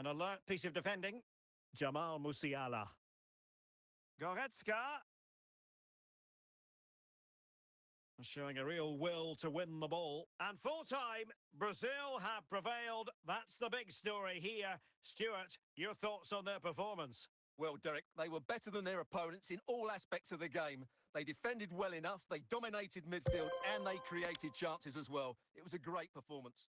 An alert piece of defending. Jamal Musiala. Goretzka. Showing a real will to win the ball. And full time, Brazil have prevailed. That's the big story here. Stuart, your thoughts on their performance? Well, Derek, they were better than their opponents in all aspects of the game. They defended well enough, they dominated midfield, and they created chances as well. It was a great performance.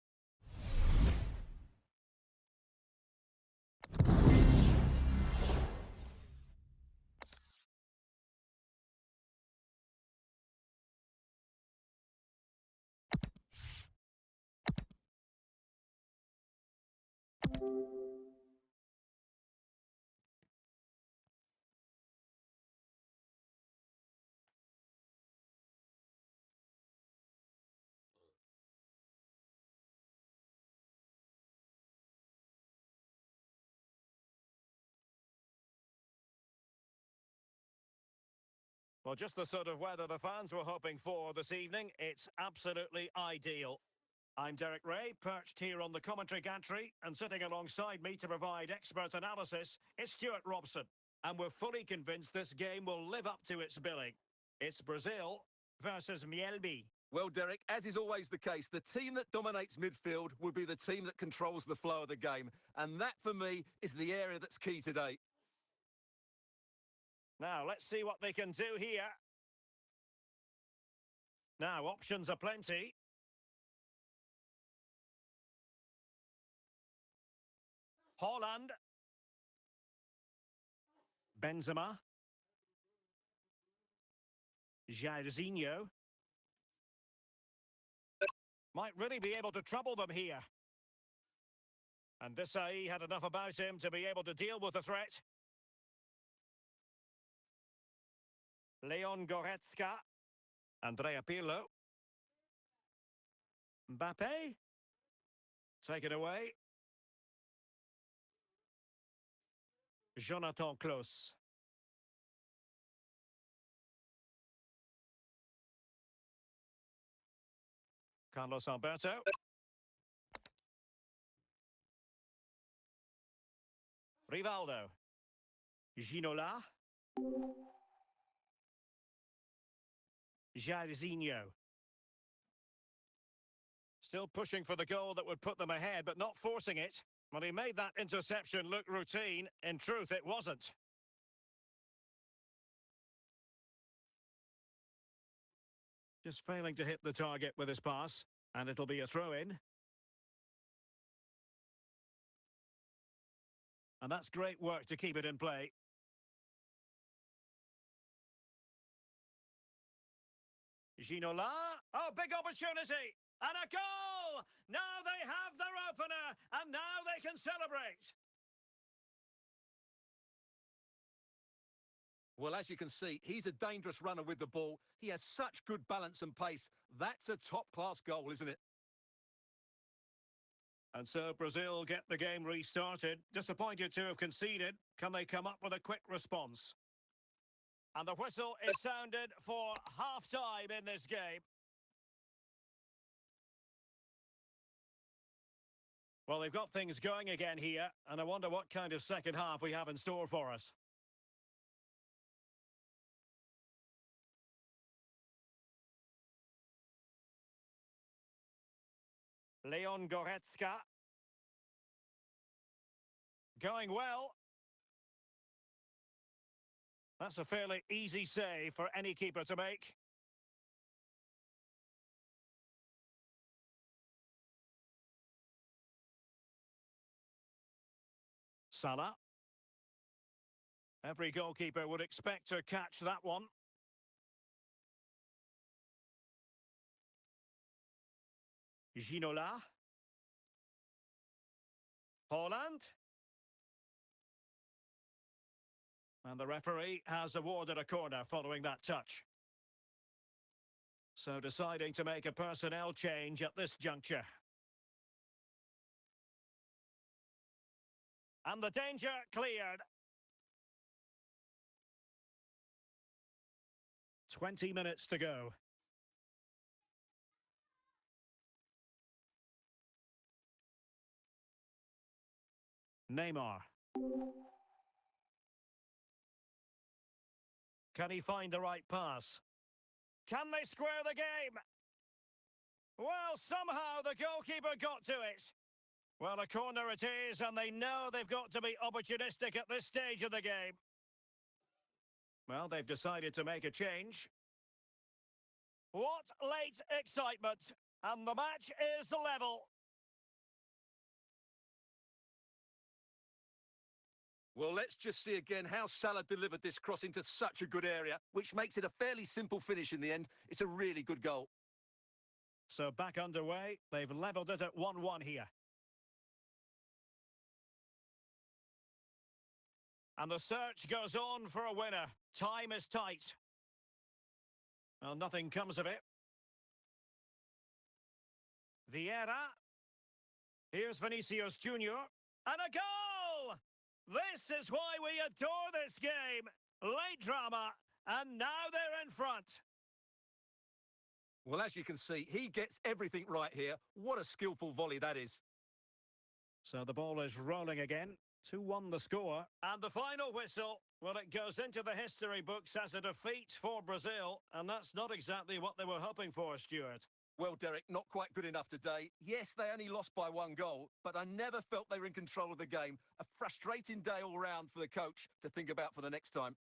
Well, just the sort of weather the fans were hoping for this evening. It's absolutely ideal. I'm Derek Ray, perched here on the commentary gantry, and sitting alongside me to provide expert analysis is Stuart Robson. And we're fully convinced this game will live up to its billing. It's Brazil versus Mielby. Well, Derek, as is always the case, the team that dominates midfield will be the team that controls the flow of the game. And that, for me, is the area that's key today. Now, let's see what they can do here. Now, options are plenty. Haaland. Benzema. Jairzinho. Might really be able to trouble them here. And Desai had enough about him to be able to deal with the threat. Leon Goretzka. Andrea Pirlo. Mbappe. Take it away. Jonathan Klaus. Carlos Alberto. Rivaldo. Ginola. Jairzinho. Still pushing for the goal that would put them ahead, but not forcing it. When he made that interception look routine, in truth it wasn't. Just failing to hit the target with his pass, and it'll be a throw-in. And that's great work to keep it in play. Ginola. Oh, big opportunity. And a goal! Now they have their opener, and now they can celebrate. Well, as you can see, he's a dangerous runner with the ball. He has such good balance and pace. That's a top-class goal, isn't it? And so Brazil get the game restarted. Disappointed to have conceded. Can they come up with a quick response? And the whistle is sounded for half-time in this game. Well, they've got things going again here, and I wonder what kind of second half we have in store for us. Leon Goretzka. Going well. That's a fairly easy save for any keeper to make. Salah. Every goalkeeper would expect to catch that one. Ginola. Haaland. And the referee has awarded a corner following that touch. So deciding to make a personnel change at this juncture. And the danger cleared. 20 minutes to go. Neymar. Can he find the right pass? Can they square the game? Well, somehow the goalkeeper got to it. Well, a corner it is, and they know they've got to be opportunistic at this stage of the game. Well, they've decided to make a change. What late excitement! And the match is level. Well, let's just see again how Salah delivered this cross into such a good area, which makes it a fairly simple finish in the end. It's a really good goal. So back underway. They've levelled it at 1-1 here. And the search goes on for a winner. Time is tight. Well, nothing comes of it. Vieira. Here's Vinicius Junior. And a goal! This is why we adore this game. Late drama, and now they're in front. Well, as you can see, he gets everything right here. What a skillful volley that is. So the ball is rolling again. 2-1 the score. And the final whistle, well, it goes into the history books as a defeat for Brazil, and that's not exactly what they were hoping for, Stuart. Well, Derek, not quite good enough today. Yes, they only lost by 1 goal, but I never felt they were in control of the game. A frustrating day all round for the coach to think about for the next time.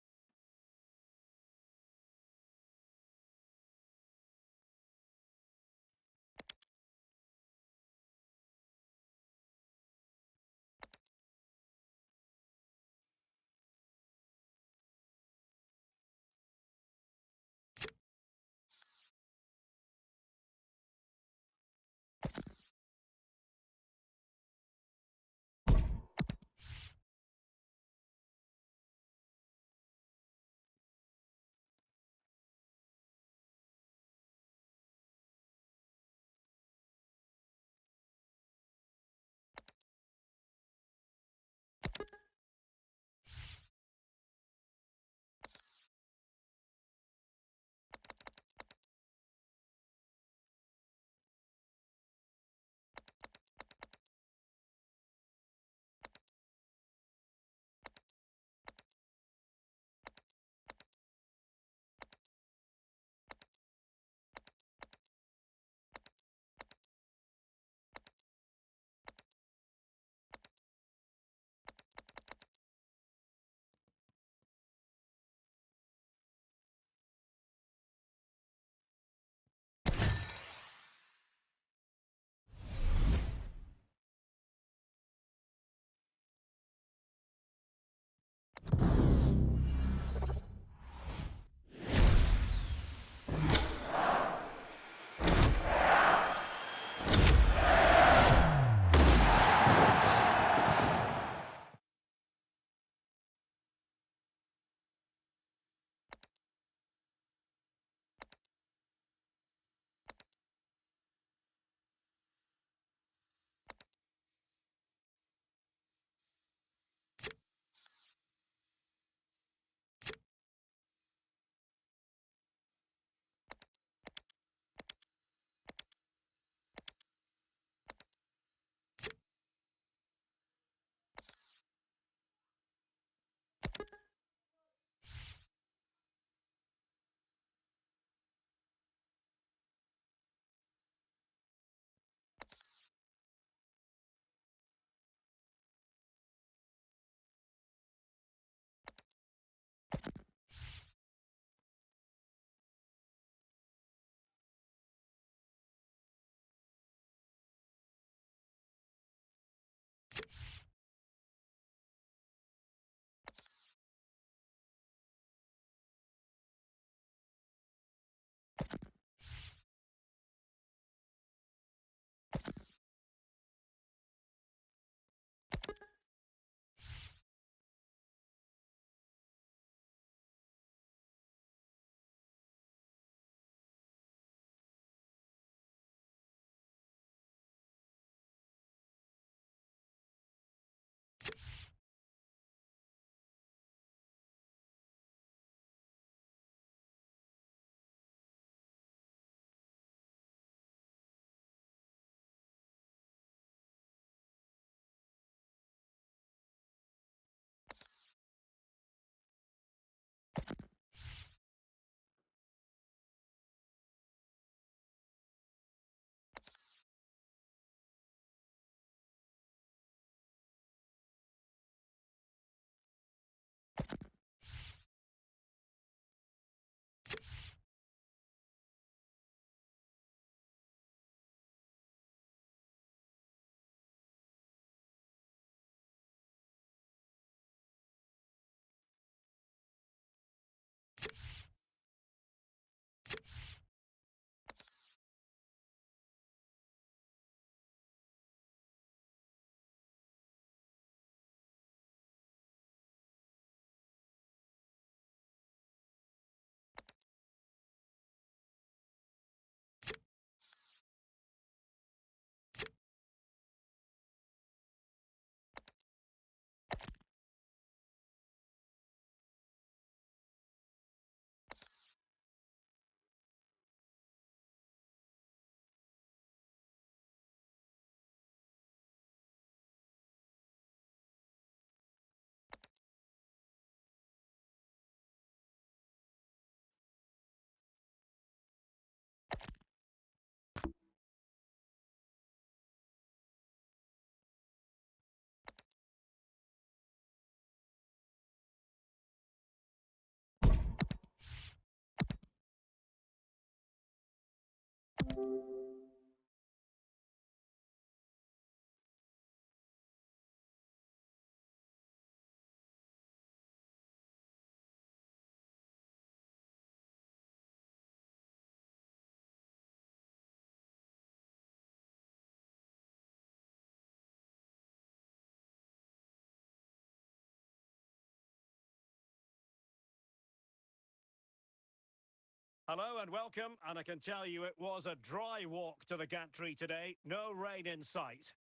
Hello and welcome, and I can tell you it was a dry walk to the gantry today, no rain in sight.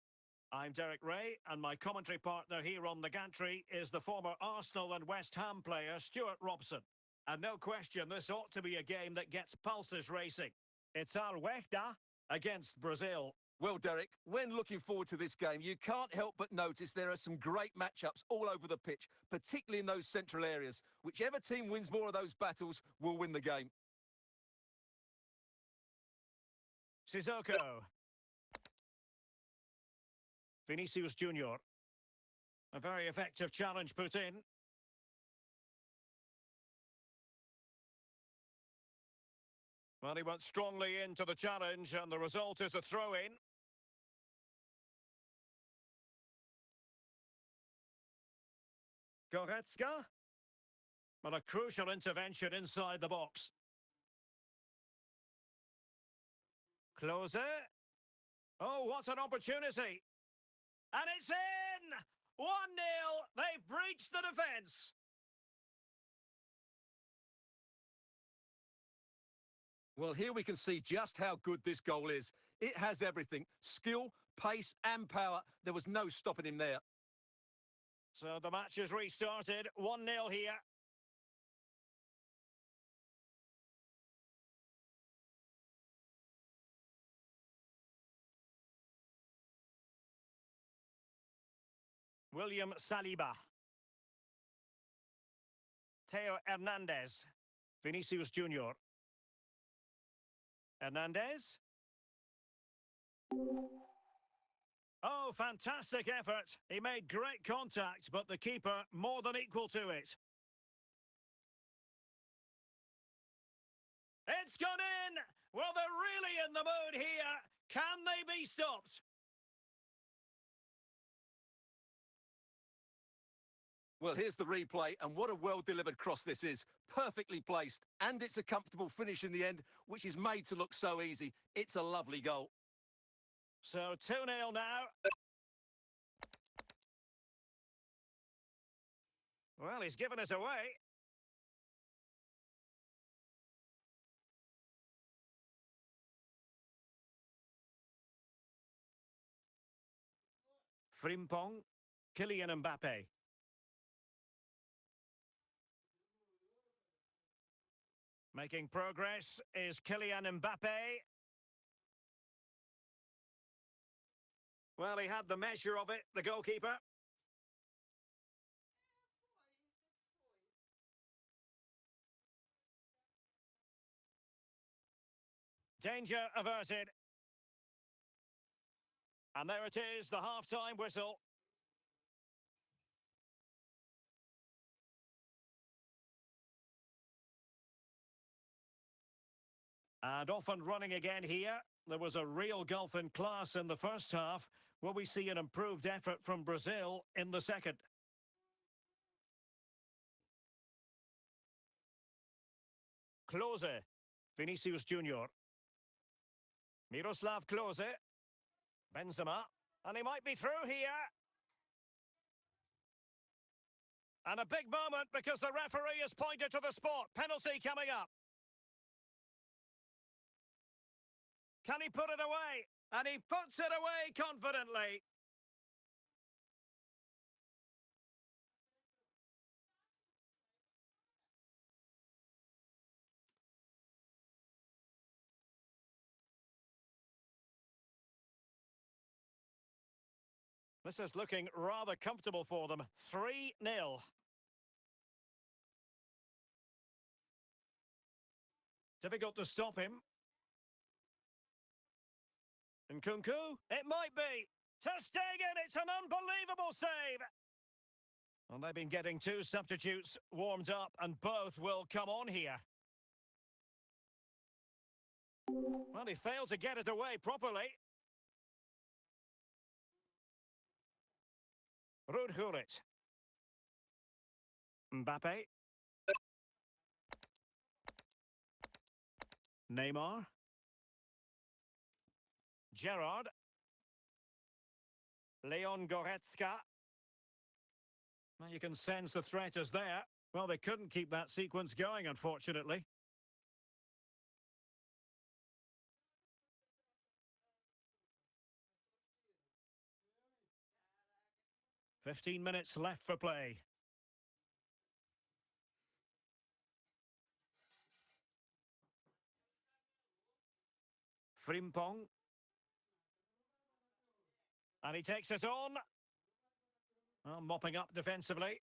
I'm Derek Ray, and my commentary partner here on the gantry is the former Arsenal and West Ham player Stuart Robson. And no question, this ought to be a game that gets pulses racing. It's Al-Wehda against Brazil. Well, Derek, when looking forward to this game, you can't help but notice there are some great matchups all over the pitch, particularly in those central areas. Whichever team wins more of those battles will win the game. Sissoko. Vinicius Junior. A very effective challenge put in. Well, he went strongly into the challenge, and the result is a throw-in. Goretzka. Well, a crucial intervention inside the box. Klose. Oh, what an opportunity. And it's in! 1-0. They've breached the defence. Well, here we can see just how good this goal is. It has everything. Skill, pace and power. There was no stopping him there. So the match is restarted. 1-0 here. William Saliba. Theo Hernandez. Vinicius Junior. Hernandez. Oh, fantastic effort. He made great contact, but the keeper more than equal to it. It's gone in! Well, they're really in the mood here. Can they be stopped? Well, here's the replay, and what a well-delivered cross this is. Perfectly placed, and it's a comfortable finish in the end, which is made to look so easy. It's a lovely goal. So 2-0 now. Well, he's given us away. Frimpong. Kylian Mbappe. Making progress is Kylian Mbappe. Well, he had the measure of it, the goalkeeper. Danger averted. And there it is, the half-time whistle. And off and running again here. There was a real gulf in class in the first half. Will we see an improved effort from Brazil in the second? Klose. Vinicius Junior. Miroslav Klose. Benzema. And he might be through here. And a big moment because the referee has pointed to the spot. Penalty coming up. Can he put it away? And he puts it away confidently. This is looking rather comfortable for them. 3-0. Difficult to stop him. Nkunku, it might be. Ter Stegen, it's an unbelievable save. Well, they've been getting two substitutes warmed up, and both will come on here. Well, he failed to get it away properly. Rudhurit. Mbappe. Neymar. Gerrard. Leon Goretzka. Well, you can sense the threat is there. Well, they couldn't keep that sequence going, unfortunately. "15 minutes left for play. Frimpong. And he takes it on. Well, mopping up defensively.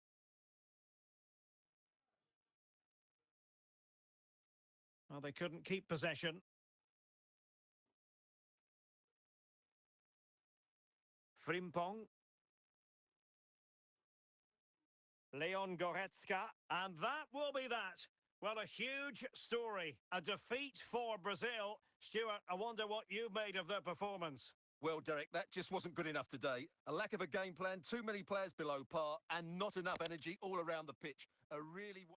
Well, they couldn't keep possession. Frimpong. Leon Goretzka. And that will be that. Well, a huge story. A defeat for Brazil. Stuart, I wonder what you made of their performance. Well, Derek, that just wasn't good enough today. A lack of a game plan, too many players below par, and not enough energy all around the pitch. A really...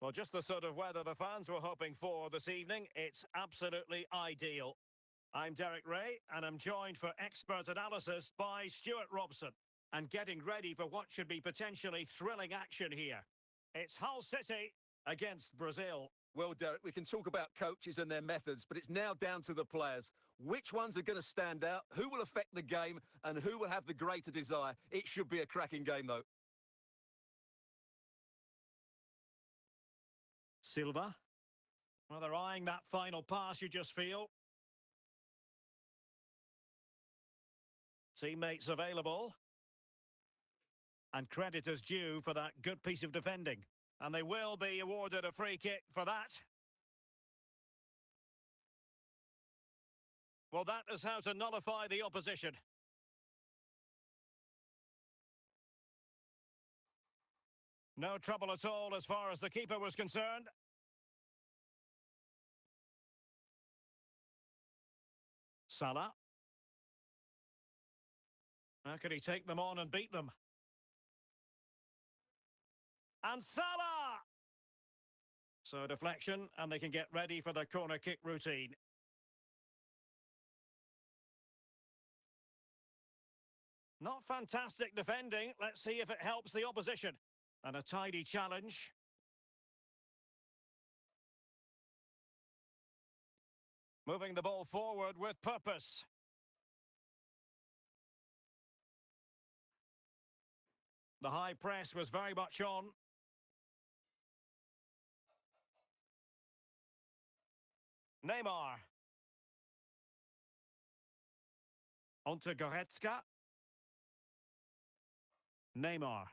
Well, just the sort of weather the fans were hoping for this evening. It's absolutely ideal. I'm Derek Ray, and I'm joined for expert analysis by Stuart Robson. And getting ready for what should be potentially thrilling action here. It's Hull City against Brazil. Well, Derek, we can talk about coaches and their methods, but it's now down to the players. Which ones are going to stand out, who will affect the game, and who will have the greater desire? It should be a cracking game, though. Silva. Well, they're eyeing that final pass, you just feel. Teammates available. And credit is due for that good piece of defending. And they will be awarded a free kick for that. Well, that is how to nullify the opposition. No trouble at all as far as the keeper was concerned. Salah. How could he take them on and beat them? And Salah! So deflection, and they can get ready for their corner kick routine. Not fantastic defending. Let's see if it helps the opposition. And a tidy challenge. Moving the ball forward with purpose. The high press was very much on. Neymar. Onto Goretzka. Neymar.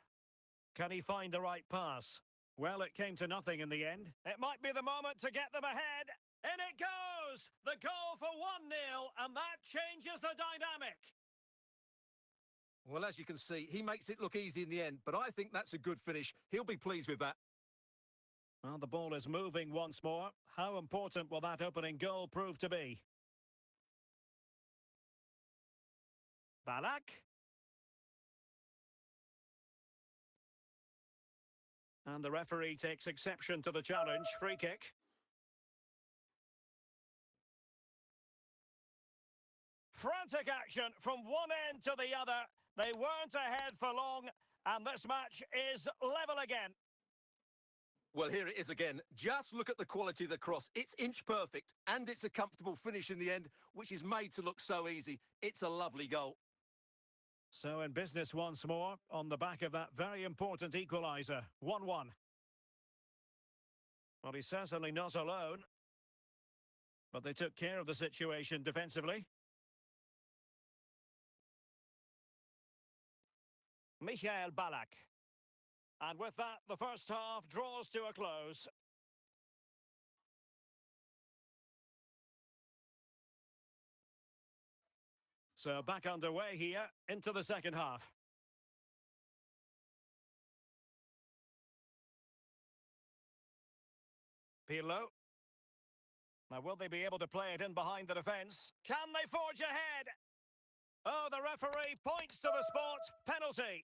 Can he find the right pass? Well, it came to nothing in the end. It might be the moment to get them ahead. In it goes! The goal for 1-0, and that changes the dynamic. Well, as you can see, he makes it look easy in the end, but I think that's a good finish. He'll be pleased with that. Well, the ball is moving once more. How important will that opening goal prove to be? Ballack. And the referee takes exception to the challenge. Free kick. Frantic action from one end to the other. They weren't ahead for long, and this match is level again. Well, here it is again. Just look at the quality of the cross. It's inch perfect, and it's a comfortable finish in the end, which is made to look so easy. It's a lovely goal. So in business once more, on the back of that very important equaliser. 1-1. Well, he's certainly not alone. But they took care of the situation defensively. Michael Ballack. And with that, the first half draws to a close. So back underway here into the second half. Pirlo. Now, will they be able to play it in behind the defence? Can they forge ahead? Oh, the referee points to the spot. Penalty.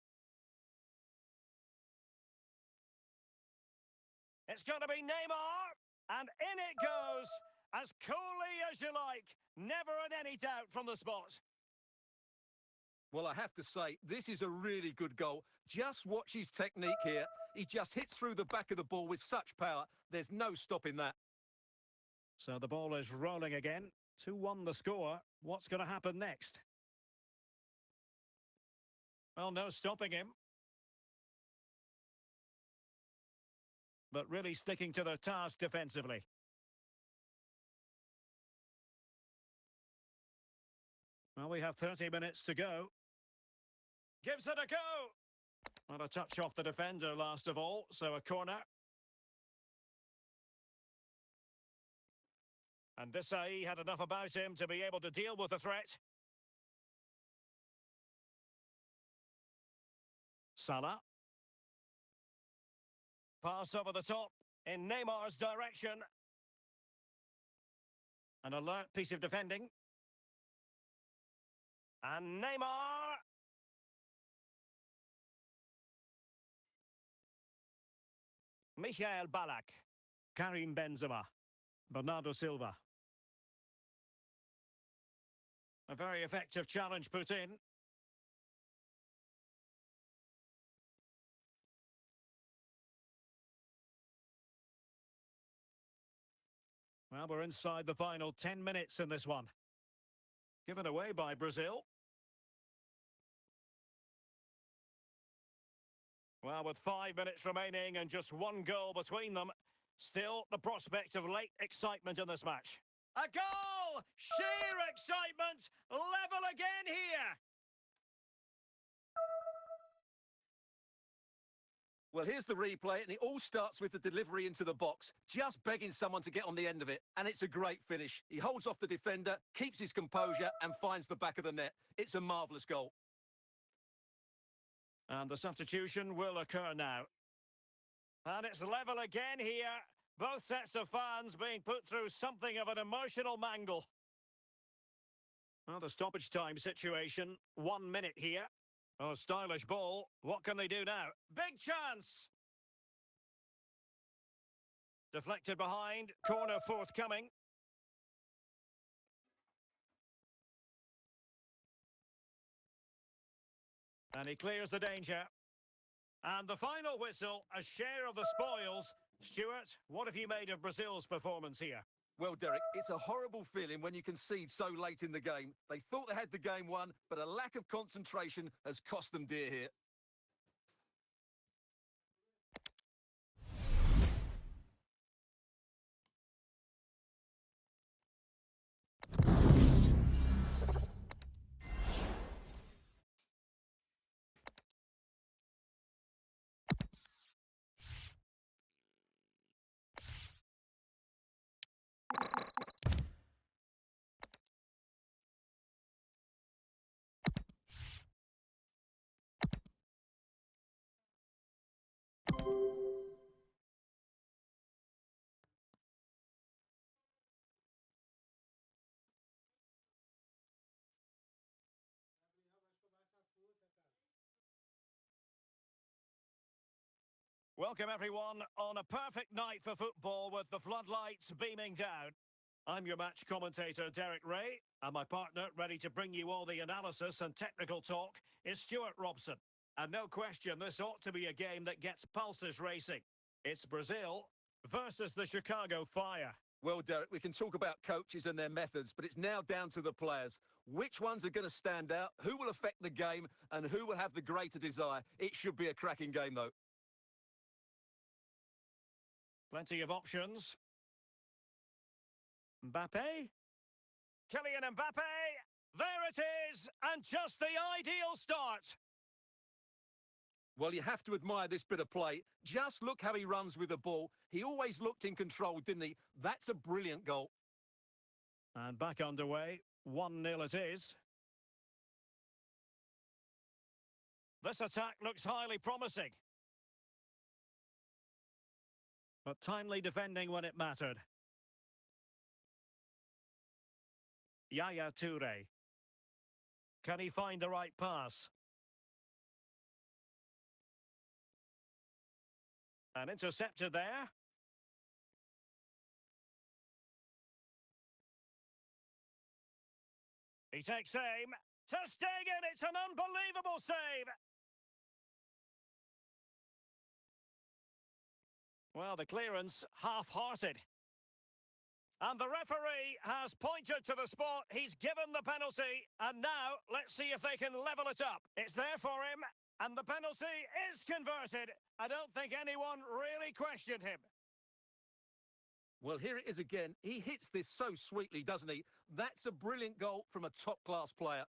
It's going to be Neymar. And in it goes. As coolly as you like. Never in any doubt from the spot. Well, I have to say, this is a really good goal. Just watch his technique here. He just hits through the back of the ball with such power. There's no stopping that. So the ball is rolling again. 2-1 the score. What's going to happen next? Well, no stopping him. But really sticking to their task defensively. Well, we have 30 minutes to go. Gives it a go. Well, a touch off the defender last of all, so a corner. And Desai had enough about him to be able to deal with the threat. Salah. Pass over the top in Neymar's direction. An alert piece of defending. And Neymar. Michael Ballack. Karim Benzema. Bernardo Silva. A very effective challenge put in. Well, we're inside the final 10 minutes in this one. Given away by Brazil. Well, with 5 minutes remaining and just one goal between them, still the prospect of late excitement in this match. A goal! Sheer excitement! Level again here! Well, here's the replay, and it all starts with the delivery into the box, just begging someone to get on the end of it, and it's a great finish. He holds off the defender, keeps his composure, and finds the back of the net. It's a marvellous goal. And the substitution will occur now. And it's level again here. Both sets of fans being put through something of an emotional mangle. Well, the stoppage time situation, 1 minute here. Oh, stylish ball. What can they do now? Big chance! Deflected behind. Corner forthcoming. And he clears the danger. And the final whistle, a share of the spoils. Stuart, what have you made of Brazil's performance here? Well, Derek, it's a horrible feeling when you concede so late in the game. They thought they had the game won, but a lack of concentration has cost them dear here. Welcome everyone on a perfect night for football with the floodlights beaming down. I'm your match commentator Derek Ray, and my partner ready to bring you all the analysis and technical talk is Stuart Robson. And no question, this ought to be a game that gets pulses racing. It's Brazil versus the Chicago Fire. Well, Derek, we can talk about coaches and their methods, but it's now down to the players. Which ones are going to stand out, who will affect the game, and who will have the greater desire? It should be a cracking game, though. Plenty of options. Mbappe. Kylian Mbappe. There it is, and just the ideal start. Well, you have to admire this bit of play. Just look how he runs with the ball. He always looked in control, didn't he? That's a brilliant goal. And back underway. 1-0 it is. This attack looks highly promising. But timely defending when it mattered. Yaya Toure. Can he find the right pass? And intercepted there. He takes aim. Ter Stegen, it's an unbelievable save. Well, the clearance half-hearted. And the referee has pointed to the spot. He's given the penalty. And now, let's see if they can level it up. It's there for him. And the penalty is converted. I don't think anyone really questioned him. Well, here it is again. He hits this so sweetly, doesn't he? That's a brilliant goal from a top-class player.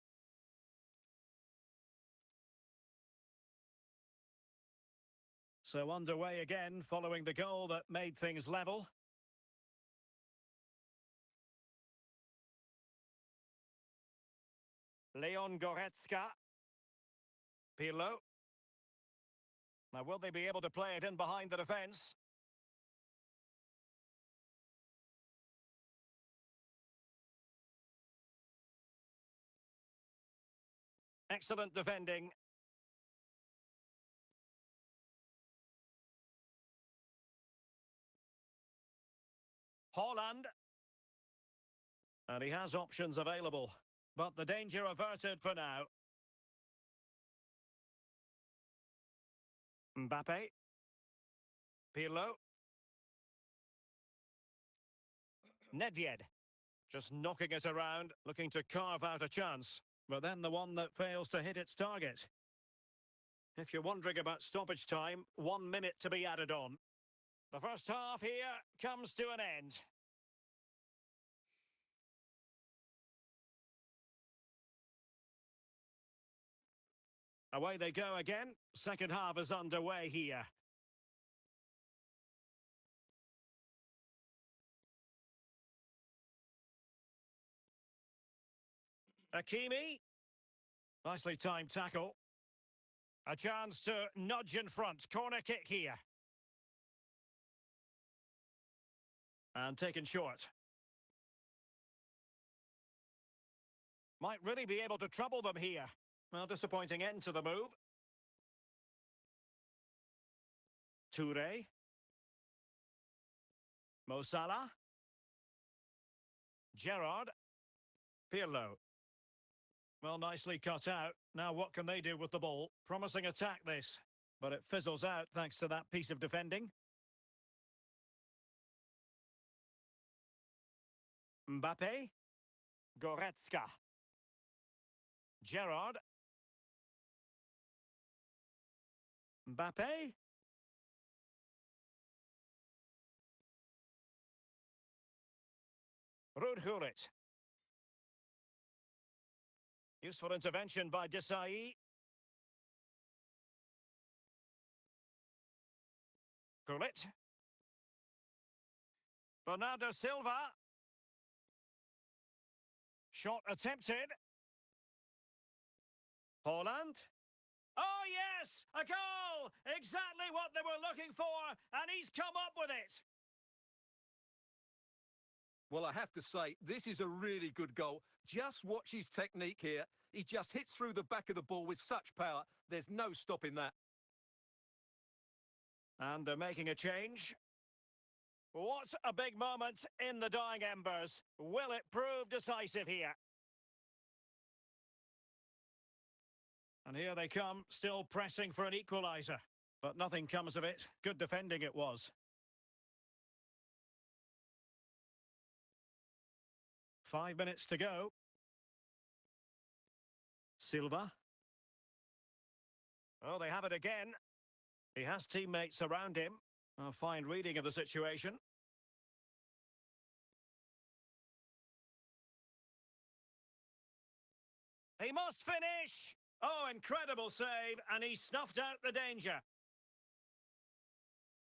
So underway again, following the goal that made things level. Leon Goretzka. Pirlo. Now, will they be able to play it in behind the defence? Excellent defending. Haaland. And he has options available. But the danger averted for now. Mbappe. Pirlo. Nedved. Just knocking it around, looking to carve out a chance. But then the one that fails to hit its target. If you're wondering about stoppage time, 1 minute to be added on. The first half here comes to an end. Away they go again. Second half is underway here. Hakimi. Nicely timed tackle. A chance to nudge in front. Corner kick here. And taken short. Might really be able to trouble them here. Well, disappointing end to the move. Toure. Mo Salah. Gerrard. Pirlo. Well, nicely cut out. Now what can they do with the ball? Promising attack this. But it fizzles out thanks to that piece of defending. Mbappe. Goretzka. Gerrard. Mbappe. Rudhurit. Useful intervention by Desai. Gullit. Bernardo Silva. Shot attempted. Holland. Oh, yes! A goal! Exactly what they were looking for, and he's come up with it. Well, I have to say, this is a really good goal. Just watch his technique here. He just hits through the back of the ball with such power. There's no stopping that. And they're making a change. What a big moment in the dying embers. Will it prove decisive here? And here they come, still pressing for an equaliser. But nothing comes of it. Good defending it was. 5 minutes to go. Silva. Oh, they have it again. He has teammates around him. A fine reading of the situation. He must finish! Oh, incredible save, and he snuffed out the danger.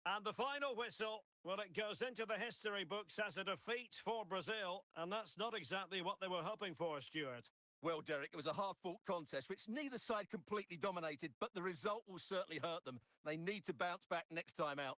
And the final whistle, well, it goes into the history books as a defeat for Brazil, and that's not exactly what they were hoping for, Stuart. Well, Derek, it was a hard-fought contest, which neither side completely dominated, but the result will certainly hurt them. They need to bounce back next time out.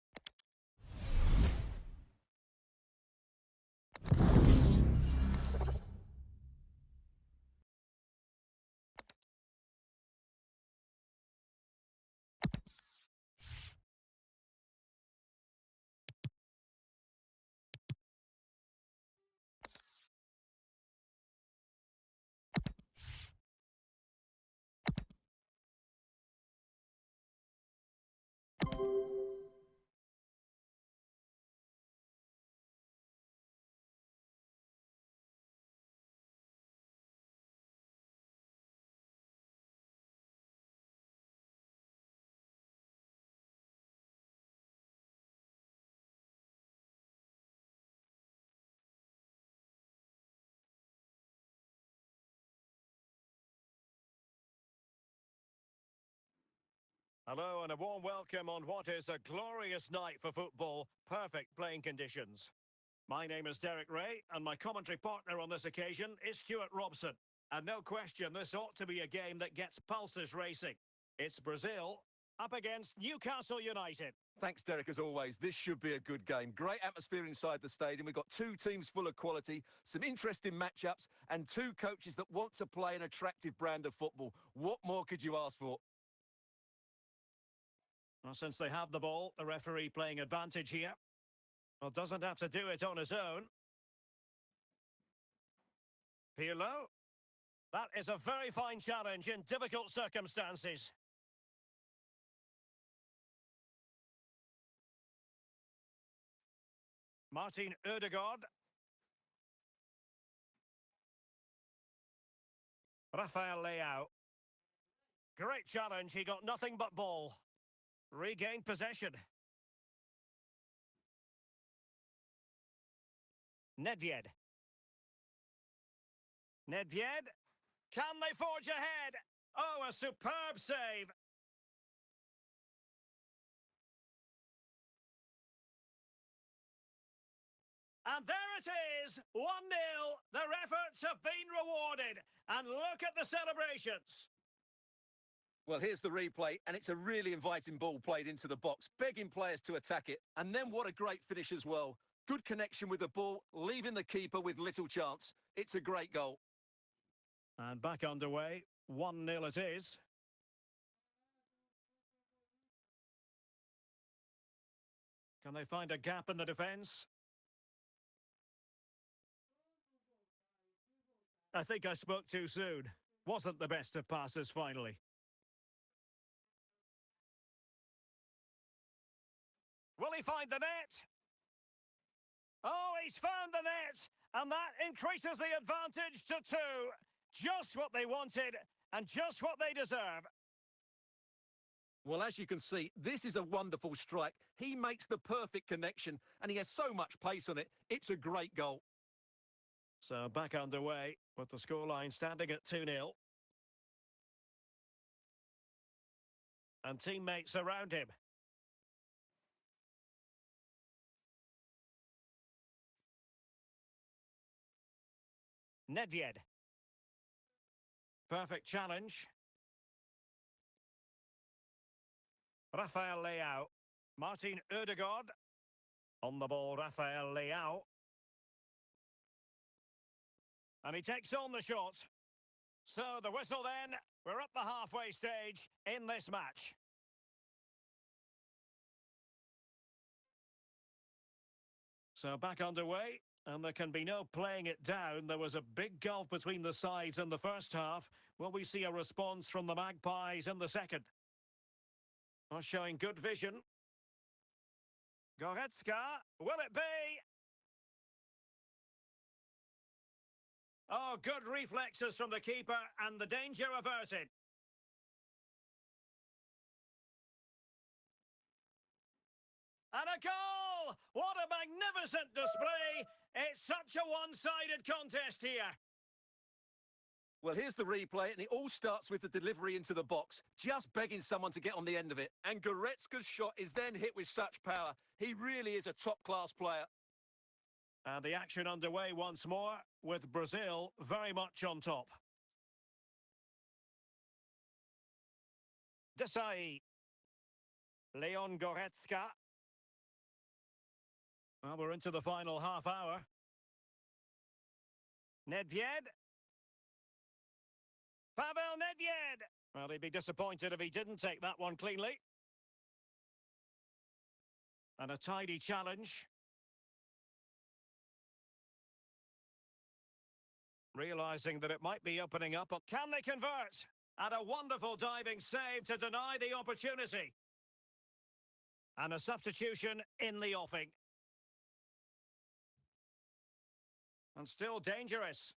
Hello and a warm welcome on what is a glorious night for football. Perfect playing conditions. My name is Derek Ray, and my commentary partner on this occasion is Stuart Robson. And no question, this ought to be a game that gets pulses racing. It's Brazil up against Newcastle United. Thanks, Derek, as always. This should be a good game. Great atmosphere inside the stadium. We've got two teams full of quality, some interesting matchups, and two coaches that want to play an attractive brand of football. What more could you ask for? Well, since they have the ball, the referee playing advantage here. Well, doesn't have to do it on his own. Pirlo. That is a very fine challenge in difficult circumstances. Martin Ødegaard. Rafael Leao. Great challenge, he got nothing but ball. Regained possession. Nedved. Nedved. Can they forge ahead? Oh, a superb save. And there it is, 1-0. Their efforts have been rewarded. And look at the celebrations. Well, here's the replay, and it's a really inviting ball played into the box, begging players to attack it. And then what a great finish as well. Good connection with the ball, leaving the keeper with little chance. It's a great goal. And back underway, 1-0 it is. Can they find a gap in the defence? I think I spoke too soon. Wasn't the best of passes finally. Will he find the net? Oh, he's found the net, and that increases the advantage to 2. Just what they wanted, and just what they deserve. Well, as you can see, this is a wonderful strike. He makes the perfect connection, and he has so much pace on it. It's a great goal. So back underway, with the scoreline standing at 2-0. And teammates around him. Nedved. Perfect challenge. Rafael Leao. Martin Ødegaard. On the ball, Rafael Leao. And he takes on the shot. So the whistle then. We're up the halfway stage in this match. So back underway, and there can be no playing it down. There was a big gulf between the sides in the first half. Will we see a response from the Magpies in the second? Well, showing good vision. Goretzka, will it be? Oh, good reflexes from the keeper, and the danger averted. And a goal! What a magnificent display! It's such a one-sided contest here. Well, here's the replay, and it all starts with the delivery into the box, just begging someone to get on the end of it. And Goretzka's shot is then hit with such power. He really is a top-class player. And the action underway once more, with Brazil very much on top. Desai. Leon Goretzka. Well, we're into the final half hour. Nedved. Pavel Nedved. Well, he'd be disappointed if he didn't take that one cleanly. And a tidy challenge. Realising that it might be opening up. Can they convert? And a wonderful diving save to deny the opportunity. And a substitution in the offing. And still dangerous.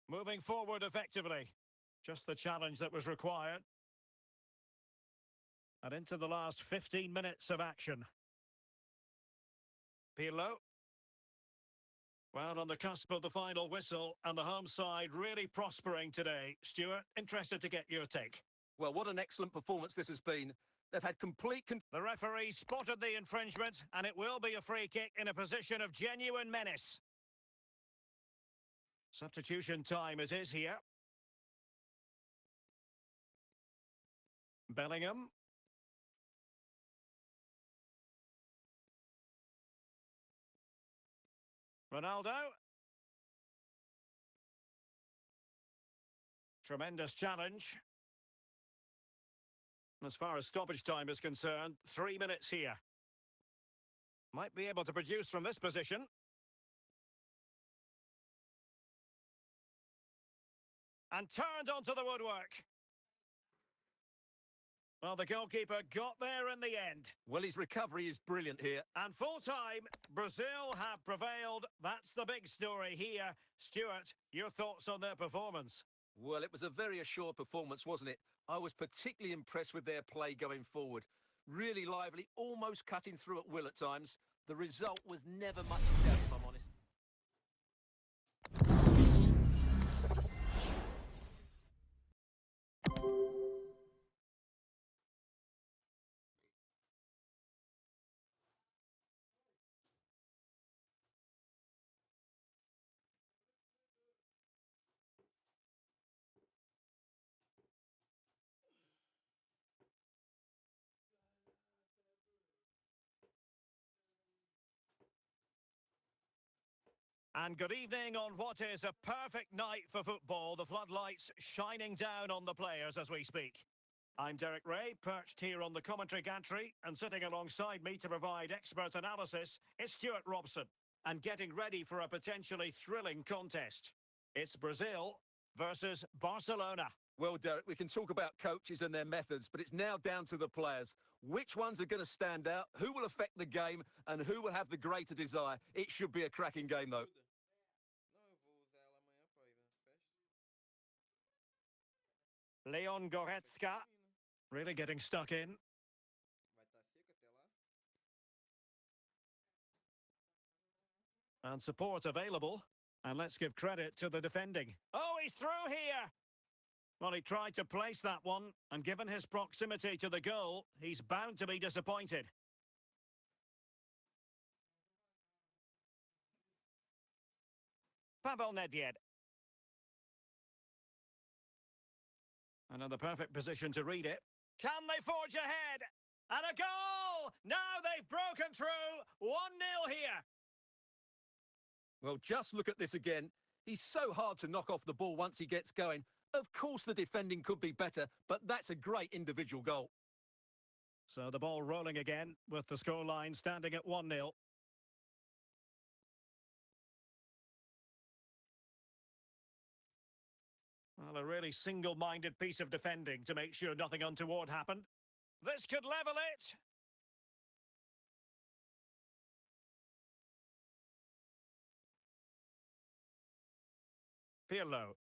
Moving forward effectively. Just the challenge that was required. And into the last 15 minutes of action. Pirlo. Well, on the cusp of the final whistle, and the home side really prospering today. Stuart, interested to get your take. Well, what an excellent performance this has been. They've had complete control. The referee spotted the infringement, and it will be a free kick in a position of genuine menace. Substitution time it is here. Bellingham. Ronaldo. Tremendous challenge. As far as stoppage time is concerned, 3 minutes here. Might be able to produce from this position. And turned onto the woodwork. Well, the goalkeeper got there in the end. Well, his recovery is brilliant here. And full time, Brazil have prevailed. That's the big story here. Stuart, your thoughts on their performance? Well, it was a very assured performance, wasn't it? I was particularly impressed with their play going forward. Really lively, almost cutting through at will at times. The result was never much in doubt, if I'm honest. And good evening on what is a perfect night for football. The floodlights shining down on the players as we speak. I'm Derek Ray, perched here on the commentary gantry, and sitting alongside me to provide expert analysis is Stuart Robson. And getting ready for a potentially thrilling contest. It's Brazil versus Barcelona. Well, Derek, we can talk about coaches and their methods, but it's now down to the players. Which ones are going to stand out, who will affect the game, and who will have the greater desire? It should be a cracking game, though. Leon Goretzka, really getting stuck in. And support available. And let's give credit to the defending. Oh, he's through here! Well, he tried to place that one, and given his proximity to the goal, he's bound to be disappointed. Pavel Nedved. Another perfect position to read it. Can they forge ahead? And a goal! Now they've broken through. 1-0 here. Well, just look at this again. He's so hard to knock off the ball once he gets going. Of course, the defending could be better, but that's a great individual goal. So the ball rolling again with the scoreline standing at 1-0. Well, a really single-minded piece of defending to make sure nothing untoward happened. This could level it. Pirlo.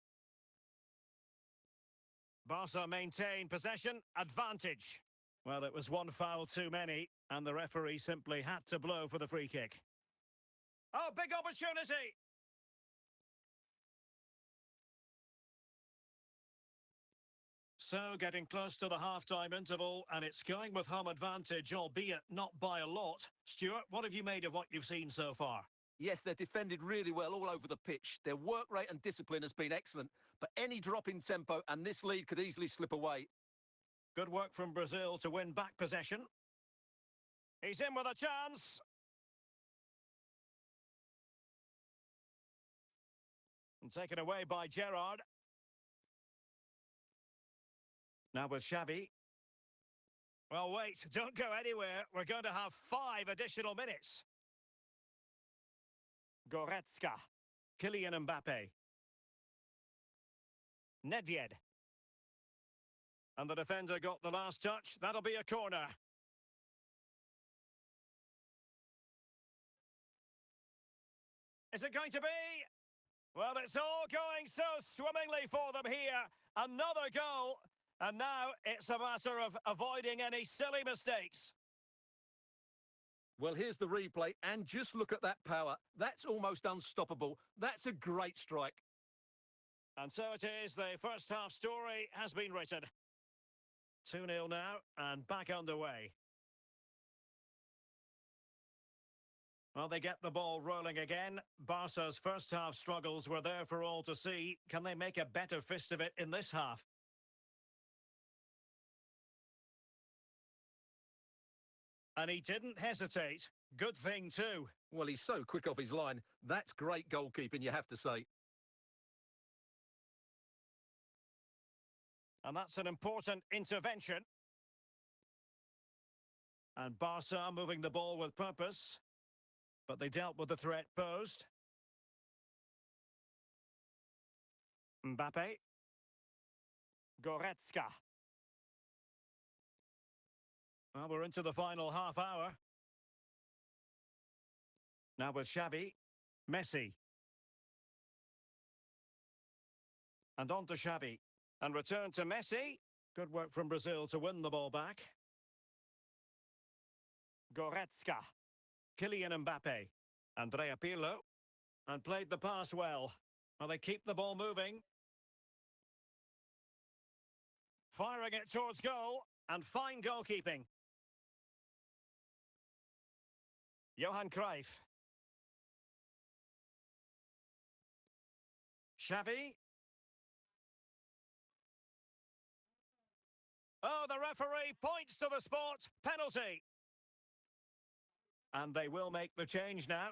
Barca maintain possession, advantage. Well, it was one foul too many, and the referee simply had to blow for the free kick. Oh, big opportunity! So, getting close to the half-time interval, and it's going with home advantage, albeit not by a lot. Stuart, what have you made of what you've seen so far? Yes, they're defended really well all over the pitch. Their work rate and discipline has been excellent, but any drop in tempo and this lead could easily slip away. Good work from Brazil to win back possession. He's in with a chance. And taken away by Gerrard. Now with Xavi. Well, wait, don't go anywhere. We're going to have 5 additional minutes. Goretzka. Kylian Mbappe. Nedved. And the defender got the last touch. That'll be a corner. Is it going to be? Well, it's all going so swimmingly for them here. Another goal. And now it's a matter of avoiding any silly mistakes. Well, here's the replay, and just look at that power. That's almost unstoppable. That's a great strike. And so it is, the first half story has been written. 2-0 now, and back underway. Well, they get the ball rolling again. Barca's first half struggles were there for all to see. Can they make a better fist of it in this half? And he didn't hesitate. Good thing, too. Well, he's so quick off his line. That's great goalkeeping, you have to say. And that's an important intervention. And Barca moving the ball with purpose. But they dealt with the threat posed. Mbappe. Goretzka. Well, we're into the final half hour. Now with Xavi. Messi. And on to Xavi. And return to Messi. Good work from Brazil to win the ball back. Goretzka. Kylian Mbappe. Andrea Pirlo. And played the pass well. Well, they keep the ball moving. Firing it towards goal. And fine goalkeeping. Johan Cruyff. Xavi. Oh, the referee points to the spot. Penalty. And they will make the change now.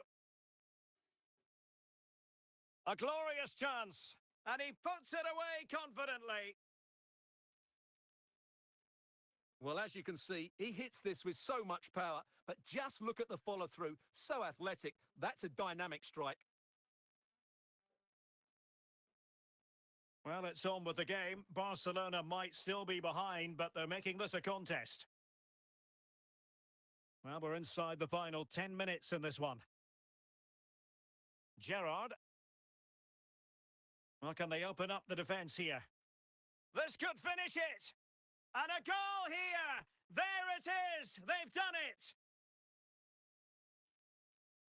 A glorious chance. And he puts it away confidently. Well, as you can see, he hits this with so much power, but just look at the follow-through. So athletic. That's a dynamic strike. Well, it's on with the game. Barcelona might still be behind, but they're making this a contest. Well, we're inside the final 10 minutes in this one. Gerrard. Well, can they open up the defence here? This could finish it! And a goal here! There it is! They've done it!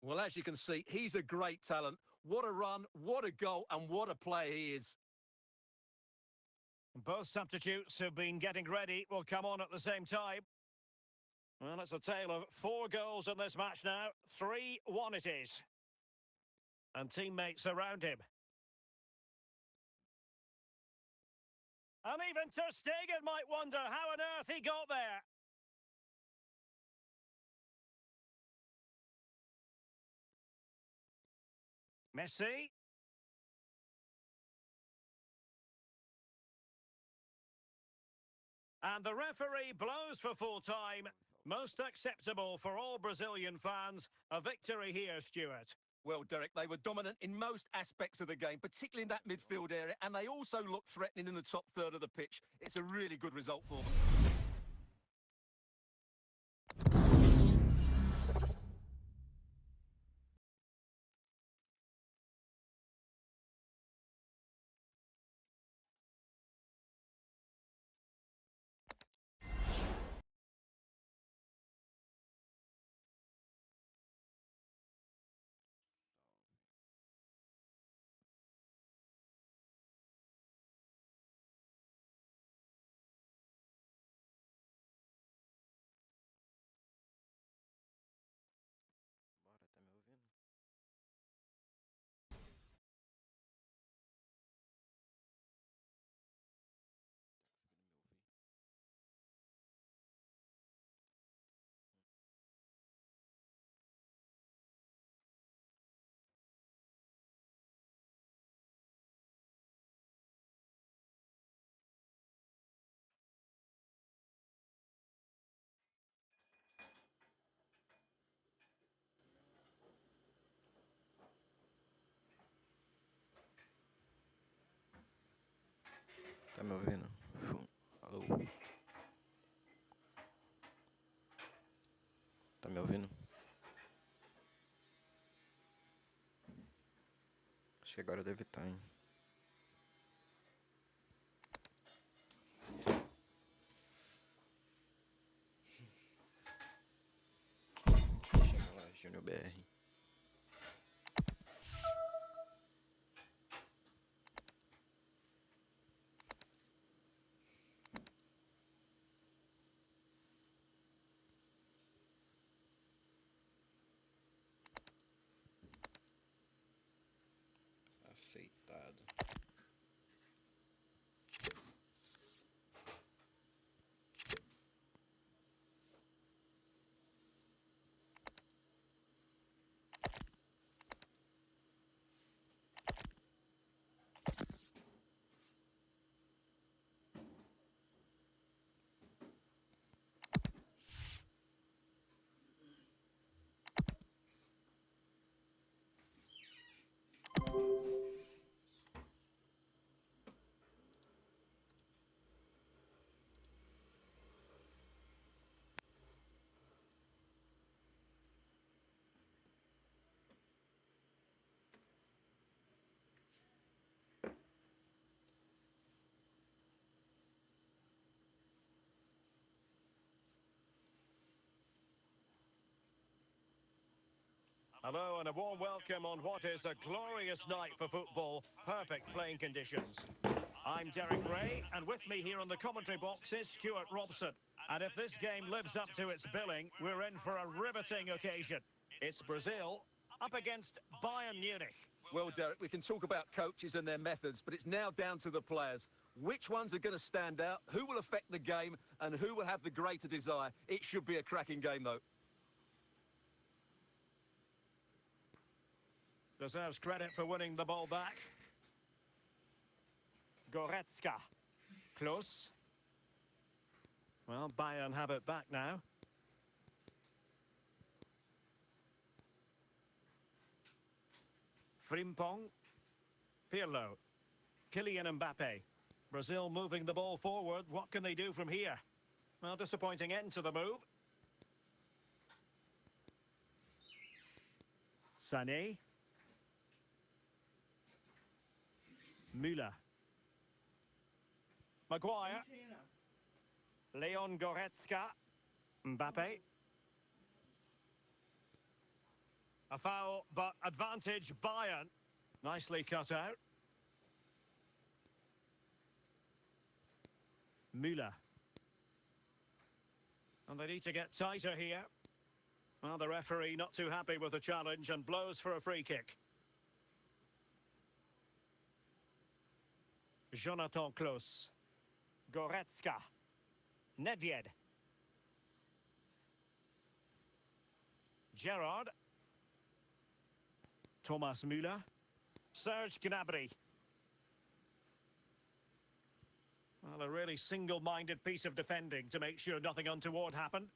Well, as you can see, he's a great talent. What a run, what a goal, and what a player he is. Both substitutes who've been getting ready will come on at the same time. Well, it's a tale of 4 goals in this match now. 3-1 it is. And teammates around him. And even Ter Stegen might wonder how on earth he got there. Messi. And the referee blows for full time. Most acceptable for all Brazilian fans. A victory here, Stuart. Well, Derek, they were dominant in most aspects of the game, particularly in that midfield area, and they also looked threatening in the top third of the pitch. It's a really good result for them. Tá me ouvindo? Alô? Tá me ouvindo? Acho que agora deve estar, hein? Chega lá, Júnior BR. Aceitado. Hello and a warm welcome on what is a glorious night for football. Perfect playing conditions. I'm Derek Ray, and with me here on the commentary box is Stuart Robson. And if this game lives up to its billing, we're in for a riveting occasion. It's Brazil up against Bayern Munich. Well, Derek, we can talk about coaches and their methods, but it's now down to the players. Which ones are going to stand out, who will affect the game, and who will have the greater desire? It should be a cracking game, though. Deserves credit for winning the ball back. Goretzka. Close. Well, Bayern have it back now. Frimpong. Pirlo. Kylian Mbappe. Brazil moving the ball forward. What can they do from here? Well, disappointing end to the move. Sané. Müller. Maguire. Leon Goretzka. Mbappe. A foul, but advantage Bayern. Nicely cut out. Müller. And they need to get tighter here. Well, the referee not too happy with the challenge and blows for a free kick. Jonathan Klaus. Goretzka. Nedved. Gerrard. Thomas Müller. Serge Gnabry. Well, a really single-minded piece of defending to make sure nothing untoward happened.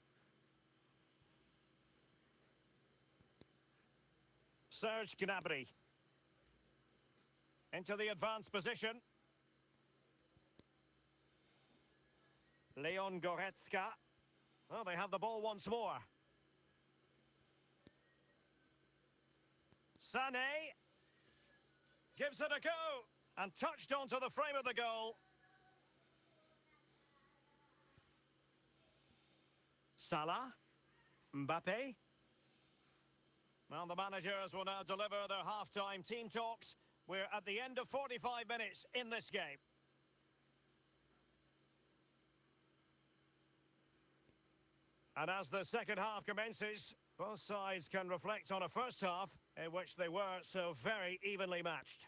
Serge Gnabry. Into the advanced position. Leon Goretzka. Oh, they have the ball once more. Sané. Gives it a go. And touched onto the frame of the goal. Salah. Mbappe. Well, the managers will now deliver their half-time team talks. We're at the end of 45 minutes in this game. And as the second half commences, both sides can reflect on a first half in which they were so very evenly matched.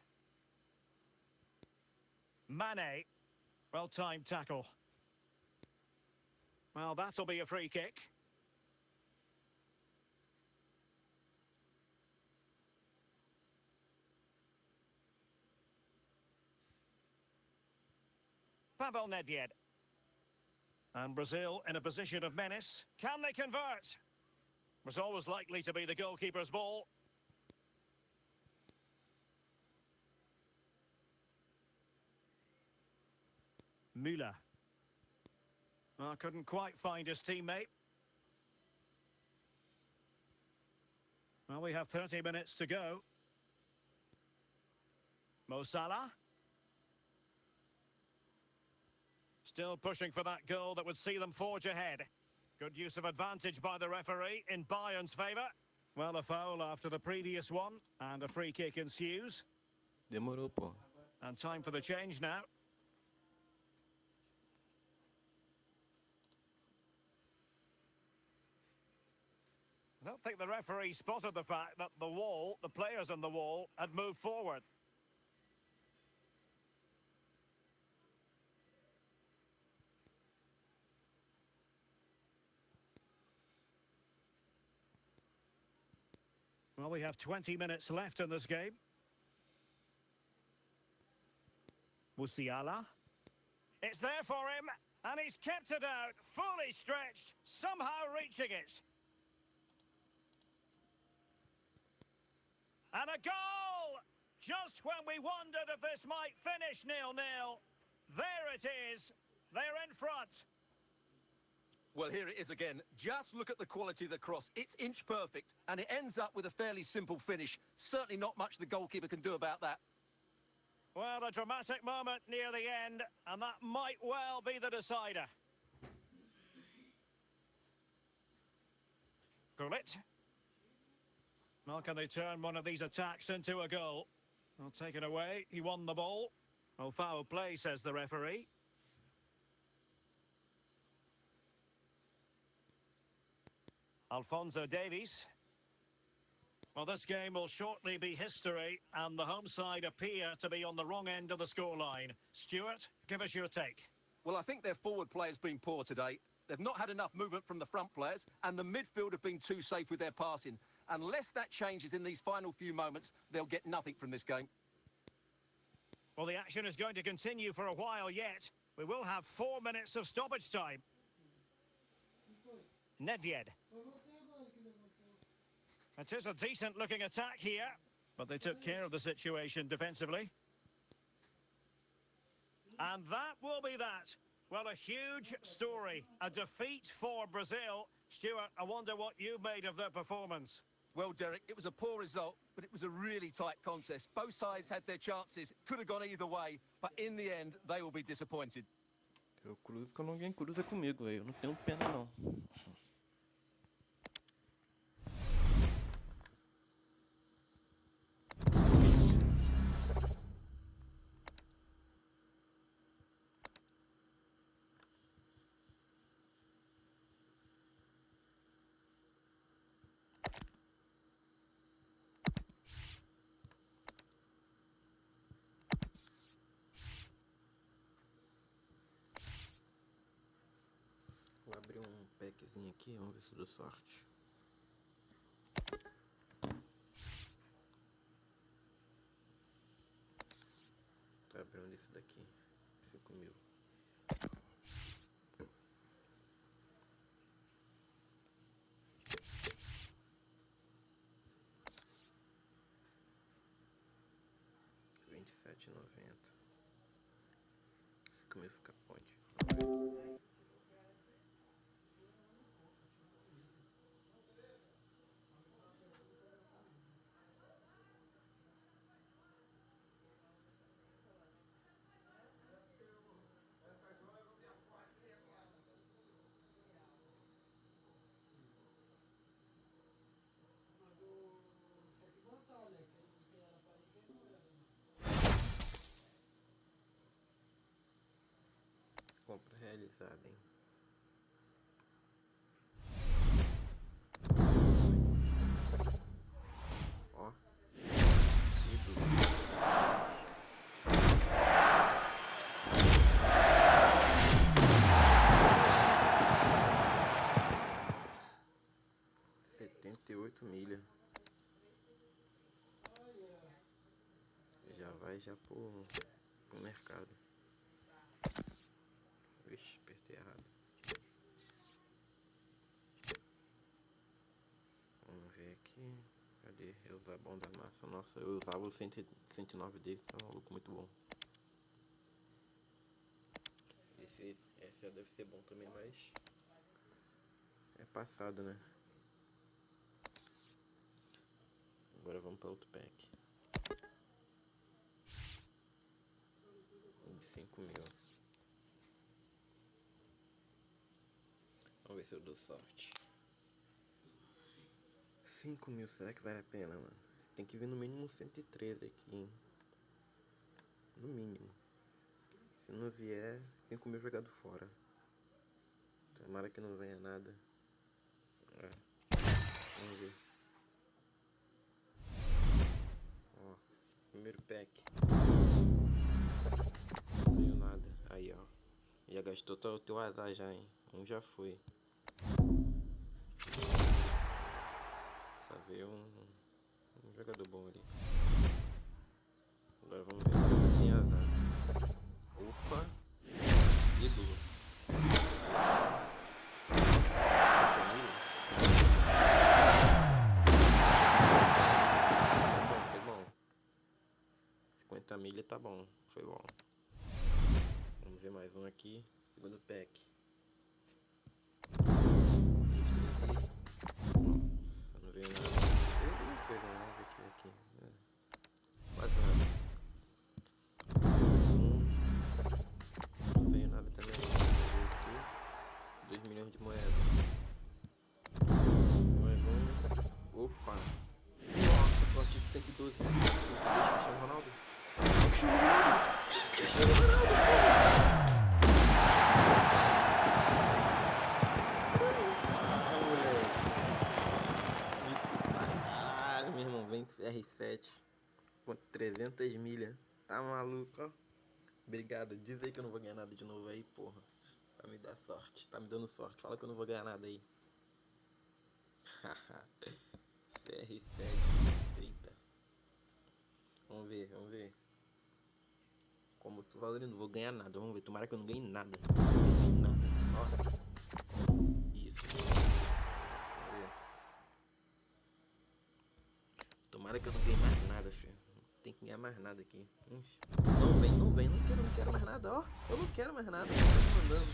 Mane. Well-timed tackle. Well, that'll be a free kick. Pavel Nedved. And Brazil in a position of menace. Can they convert? Was always likely to be the goalkeeper's ball. Müller. Oh, couldn't quite find his teammate. Well, we have 30 minutes to go. Mo Salah. Still pushing for that goal that would see them forge ahead. Good use of advantage by the referee in Bayern's favour. Well, a foul after the previous one, and a free kick ensues. Demorou, pô. And time for the change now. I don't think the referee spotted the fact that the players on the wall, had moved forward. Well, we have 20 minutes left in this game. Musiala. It's there for him, and he's kept it out, fully stretched, somehow reaching it. And a goal! Just when we wondered if this might finish 0-0. There it is. They're in front. Well, here it is again. Just look at the quality of the cross. It's inch perfect, and it ends up with a fairly simple finish. Certainly not much the goalkeeper can do about that. Well, a dramatic moment near the end, and that might well be the decider. Gullit. Well, can they turn one of these attacks into a goal? Well, taken away. He won the ball. Well, foul play, says the referee. Alphonso Davies. Well, this game will shortly be history, and the home side appear to be on the wrong end of the scoreline. Stuart, give us your take. Well, I think their forward play has been poor today. They've not had enough movement from the front players, and the midfield have been too safe with their passing. Unless that changes in these final few moments, they'll get nothing from this game. Well, the action is going to continue for a while yet. We will have 4 minutes of stoppage time. Nedved. It is a decent-looking attack here, but they took care of the situation defensively. And that will be that. Well, a huge story. A defeat for Brazil. Stuart, I wonder what you made of their performance. Well, Derek, it was a poor result, but it was a really tight contest. Both sides had their chances. Could have gone either way, but in the end, they will be disappointed. Eu cruzo quando alguém cruza comigo, velho. Eu não tenho pena, não. Vou abrir um packzinho aqui, vamos ver se deu sorte. Tô abrindo esse daqui, 5.000. R$27,90. 5.000 fica pode. Compra realizada, hein? Ó. R$78.000. Já vai já pro mercado. Vixe, apertei errado. Vamos ver aqui. Cadê? Eu usar bom da massa. Nossa, eu usava o 109 dele, tá maluco, muito bom. Esse deve ser bom também, mas é passado, né? Agora vamos para outro pack. De 5.000. Vamos ver se eu dou sorte. 5.000, será que vale a pena, mano? Tem que vir no mínimo 113 aqui, hein? No mínimo. Se não vier, 5.000 jogado fora. Tomara que não venha nada. Vamos ver. Ó, primeiro pack. Não veio nada. Aí, ó. Já gastou o teu azar já, hein? Um já foi. Só veio um jogador bom ali. Agora vamos ver se tá sem azar. Opa! Ídolo. Foi bom. 50 milha tá bom. Foi bom. Vamos ver mais um aqui. Segundo pack. Nossa, não veio nada. Coisa nova aqui. Quase nada. Não veio nada também. Aqui. 2 milhões de moedas. Mais um. Opa! Nossa, partida de 112. Cristiano Ronaldo. Cristiano Ronaldo, porra! Meu irmão, vem R7 com 300 milhas. Tá maluco, ó. Obrigado. Diz aí que eu não vou ganhar nada de novo aí, porra. Pra me dar sorte. Tá me dando sorte. Fala que eu não vou ganhar nada aí. CR7. Eita. Vamos ver. Como eu tô falando, eu não vou ganhar nada. Vamos ver. Tomara que eu não ganhe nada. Ó. Isso. Vamos ver. Tomara que eu não ganhe mais nada, filho. tem que ganhar mais nada aqui. Ixi. Não vem, não vem. Não quero mais nada, ó. Eu não quero mais nada. Tá mandando.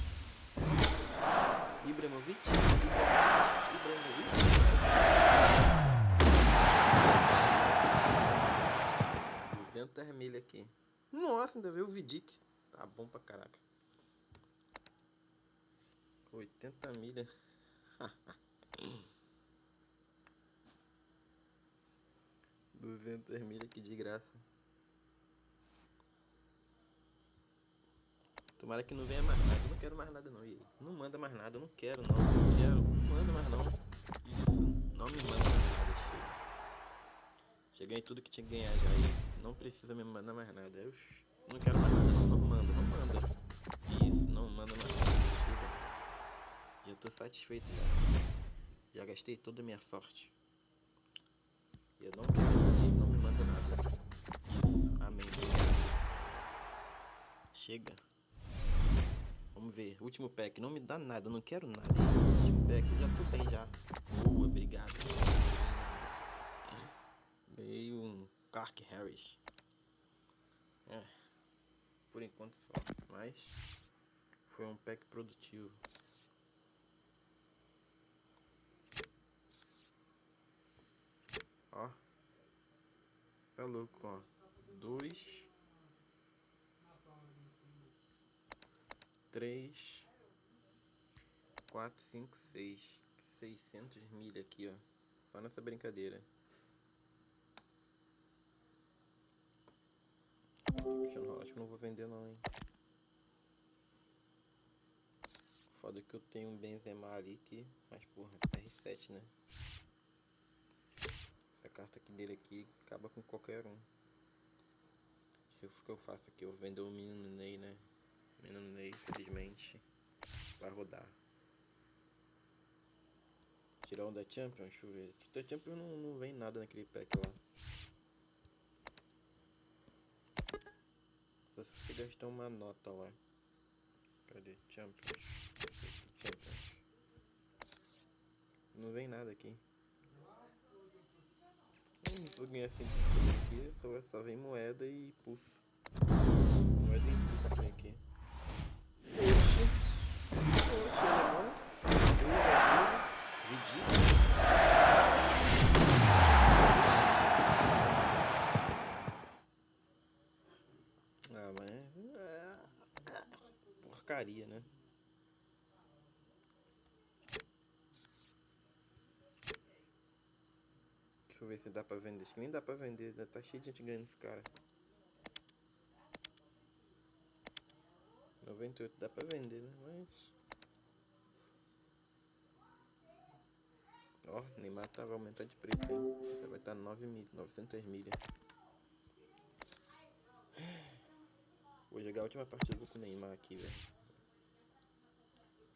Ibrahimovic. 200 milha aqui. Nossa, ainda veio o Vidic. Tá bom pra caraca. 80 milha. 200 milha aqui de graça. Tomara que não venha mais nada. Eu não quero mais nada não. E não manda mais nada. Eu não quero não. Não quero. Não manda mais não. Isso. Não me manda mais nada. Chega. Já ganhei tudo que tinha que ganhar já. E não precisa me mandar mais nada. Eu não quero mais nada não. Não manda. Não manda. Isso. Não manda mais nada. Chega. Já tô satisfeito já. Já gastei toda a minha sorte. Eu não quero nada. Não me manda nada. Isso. Amém. Chega. Vamos ver, último pack, não me dá nada, eu não quero nada. Último pack, eu já tô bem já. Boa, obrigado. Ganhei um Clark Harris. Por enquanto só, mas foi um pack produtivo. Ó, tá louco, ó. 2, 3, 4, 5, 6. 600 milha aqui, ó. Só nessa brincadeira. Acho que não vou vender não, hein. Foda que eu tenho um Benzema ali que... Mas porra, R7, né. Essa carta aqui dele aqui acaba com qualquer um. Deixa eu ver o que eu faço aqui. Eu vou vender o menino Ney, né. O menino Ney, infelizmente, vai rodar. Tirar um da Champions, deixa eu ver. Da Champions não vem nada naquele pack lá. Só se você gastar uma nota lá. Cadê? Champions. Não vem nada aqui. Vou ganhar 5 aqui, só vem moeda e pulso. Moeda e pulso que vem aqui. Oxi, alemão. Vidic. Ah, mas porcaria, né? Deixa eu ver se dá pra vender. Acho que nem dá pra vender. Tá cheio de gente ganhando esse cara. 98 dá pra vender, né? Mas... Ó, Neymar tá aumentando de preço, hein? Já vai estar 900 milha. Vou jogar a última partida com o Neymar aqui, velho.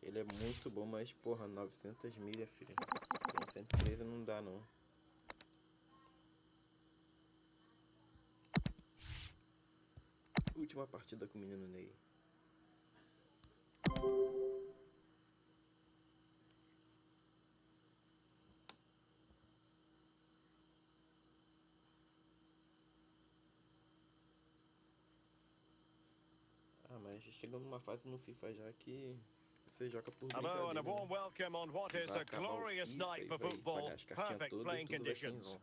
Ele é muito bom, mas porra, 900 milha, filho. Com 113 não dá, não. Última partida com o menino Ney. Ah, mas chegando numa fase no FIFA já que você joga por brincadeira. Hello and a warm welcome on what is a glorious night for football. Perfect playing conditions.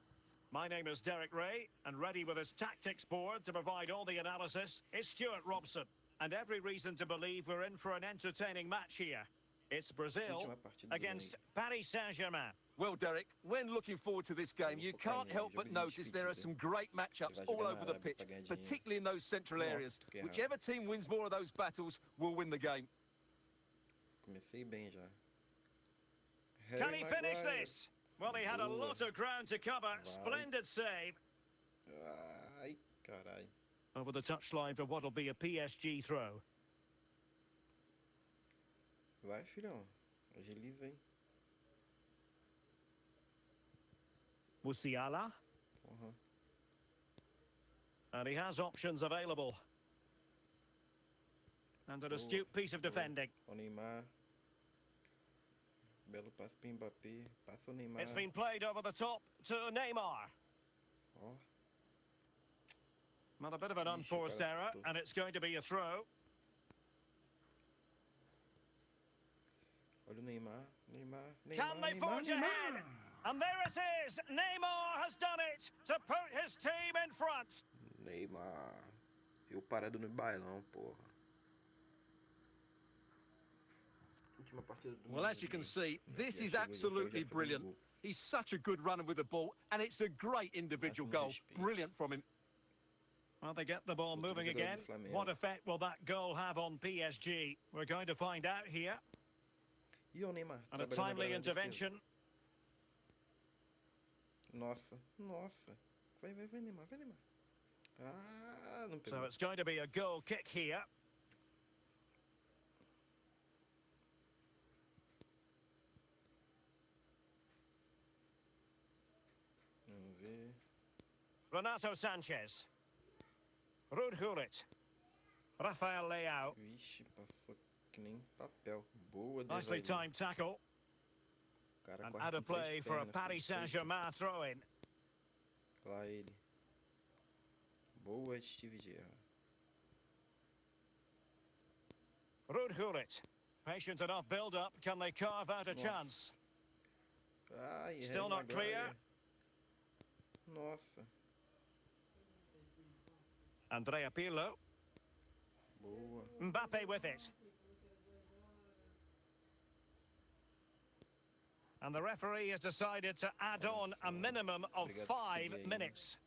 My name is Derek Ray, and ready with his tactics board to provide all the analysis is Stuart Robson. And every reason to believe we're in for an entertaining match here. It's Brazil against Paris Saint-Germain. Well, Derek, when looking forward to this game, you can't help but notice there are some great matchups all over the pitch, particularly in those central areas. Whichever team wins more of those battles will win the game. Comecei bem já. Can he finish this? Well, he had a lot of ground to cover. Splendid save. Ai, carai. Over the touchline for what'll be a PSG throw. Vai, filhão. Agiliza, hein. Musiala. And he has options available. And an astute piece of defending. O Neymar. Belo passe para Mbappé. Passa o Neymar. It's been played over the top to Neymar. Ó. Well, a bit of an Ixi, o unforced cara error, acertou. and it's going to be a throw. Olha o Neymar. Neymar, Can Neymar, they Neymar, forge ahead? Neymar! And there it is. Neymar has done it to put his team in front. Neymar. Eu parado no bailão, porra. Última partida do Well, as you can see, this is absolutely brilliant. He's such a good runner with the ball, and it's a great individual goal. Brilliant from him. Well, they get the ball moving again. What effect will that goal have on PSG? We're going to find out here. E o Neymar? And a timely intervention. Nossa, nossa. Vai, vai, vai, Neymar, vai, Neymar. Ah, não pegou. So it's going to be a goal kick here. Vamos ver. Renato Sanchez. Ruud Gullit. Rafael Leao. Vixe, passou que nem papel. Boa, Nicely timed tackle. And out of play for a Paris Saint-Germain throw-in. Lá ele. Boa, Steve Gerrard. Ruud Gullit. Patient enough build-up. Can they carve out a chance? Ai, Still not clear. Nossa. Andrea Pirlo. Boa. Mbappe with it. And the referee has decided to add on a minimum of 5 minutes.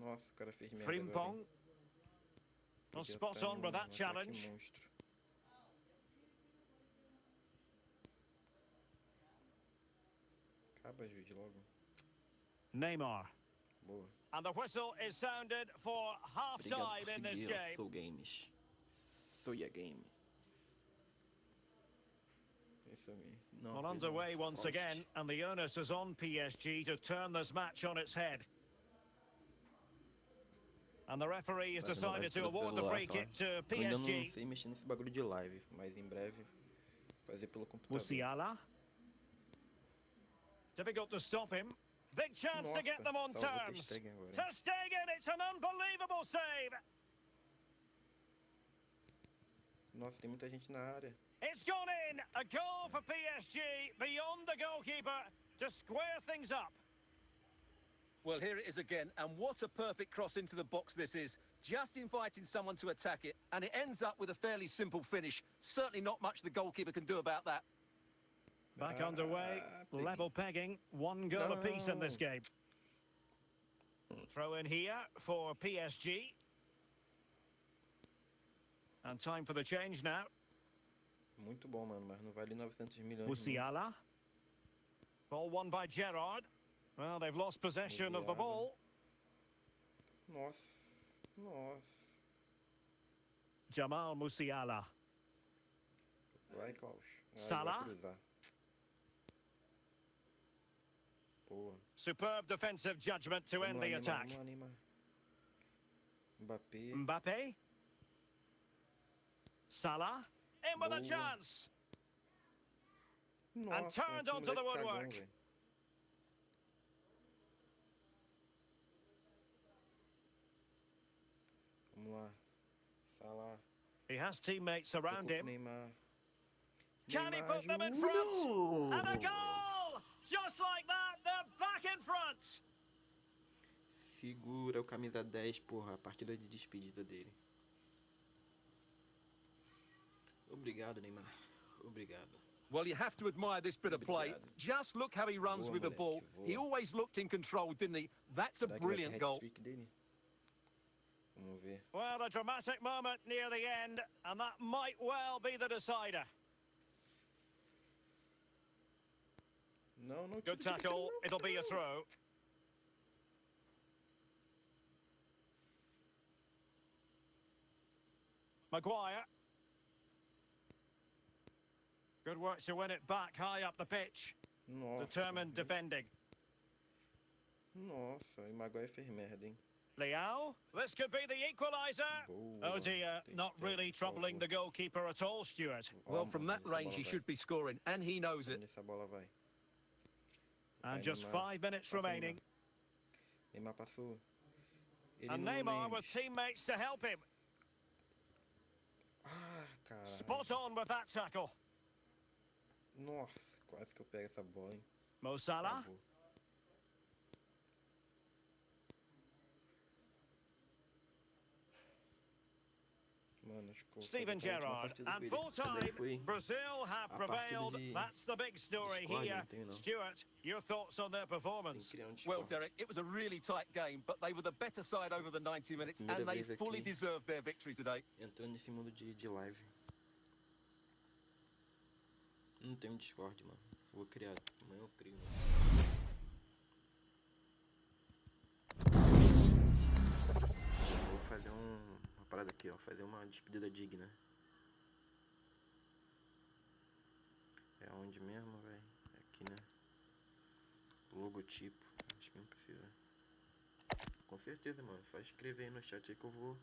Nossa, o cara fez merda Frimpong. agora. Well, spot on with that challenge. Acaba, juiz, logo. Neymar. Boa. And the whistle is sounded for half-time in this game. Sou Games. Sou ya game. Well, underway once again, and the onus is on PSG to turn this match on its head. And the referee has decided to award the free kick to PSG. Ainda não sei mexer nesse bagulho de live, mas em breve fazer pelo computador. Musiala. Difficult to stop him. Big chance to get them on terms. Ter Stegen, it's an unbelievable save. Nossa, tem muita gente na área. It's gone in. A goal for PSG beyond the goalkeeper to square things up. Well, here it is again, and what a perfect cross into the box this is. Just inviting someone to attack it, and it ends up with a fairly simple finish. Certainly not much the goalkeeper can do about that. Back underway, level pegging, 1 goal apiece in this game. Throw in here for PSG. And time for the change now. Muito bom, mano, mas não vale 900 milhões. Musiala. Ball won by Gerrard. Well, they've lost possession of the ball. Nossa, nossa. Jamal Musiala. Vai, Klaus. Salah. Boa. Superb defensive judgment to end the attack. Mbappe. Salah. In with a chance. And turned onto the woodwork. Vamos lá. Salah. He has teammates around him. Neymar. Can he put them in front? And a goal! Just like that, they're back in front. Segura o camisa 10, porra, a partida de despedida dele. Obrigado, Neymar. Obrigado. Well, you have to admire this bit of play. Just look how he runs with the ball. He always looked in control, didn't he? That's a brilliant goal. Vamos ver. Well, a dramatic moment near the end, and that might well be the decider. No, no. Good tackle. It'll be a throw. Maguire. Good work to win it back high up the pitch. Nossa. Determined defending. Nossa, e Maguire fez merda, hein? Leao. This could be the equaliser. Boa. Oh dear, not really troubling the goalkeeper at all, Stuart. Well, from that range, he should be scoring, and he knows it. Essa bola vai. And just 5 minutes remaining. Neymar passou. Ele And no Neymar with Mendes. teammates to help him. Ah, Spot caralho. on with that tackle. Nossa, quase que eu pego essa bola, hein? Mo Salah. Acabou. Mano, acho que eu vou fazer Steven até a última Gerrard. partida com And ele. full Essa daí time, foi Brazil have a partida prevailed. de That's the big story discórdia, here. não tenho não. Stuart, your thoughts on their Tem performance? que criar um Well, Discord. Derek, it was a really tight game, but they were the better side over the 90 minutes, Primeira and they vez fully aqui. deserved their victory today. Entrando nesse mundo de live. Não tem um Discord, mano. Vou criar. Amanhã eu crio. Vou fazer uma parada aqui, ó. Fazer uma despedida digna. É onde mesmo, velho? É aqui, né? Logotipo. Acho que não precisa. Com certeza, mano. Só escrever aí no chat aí que eu vou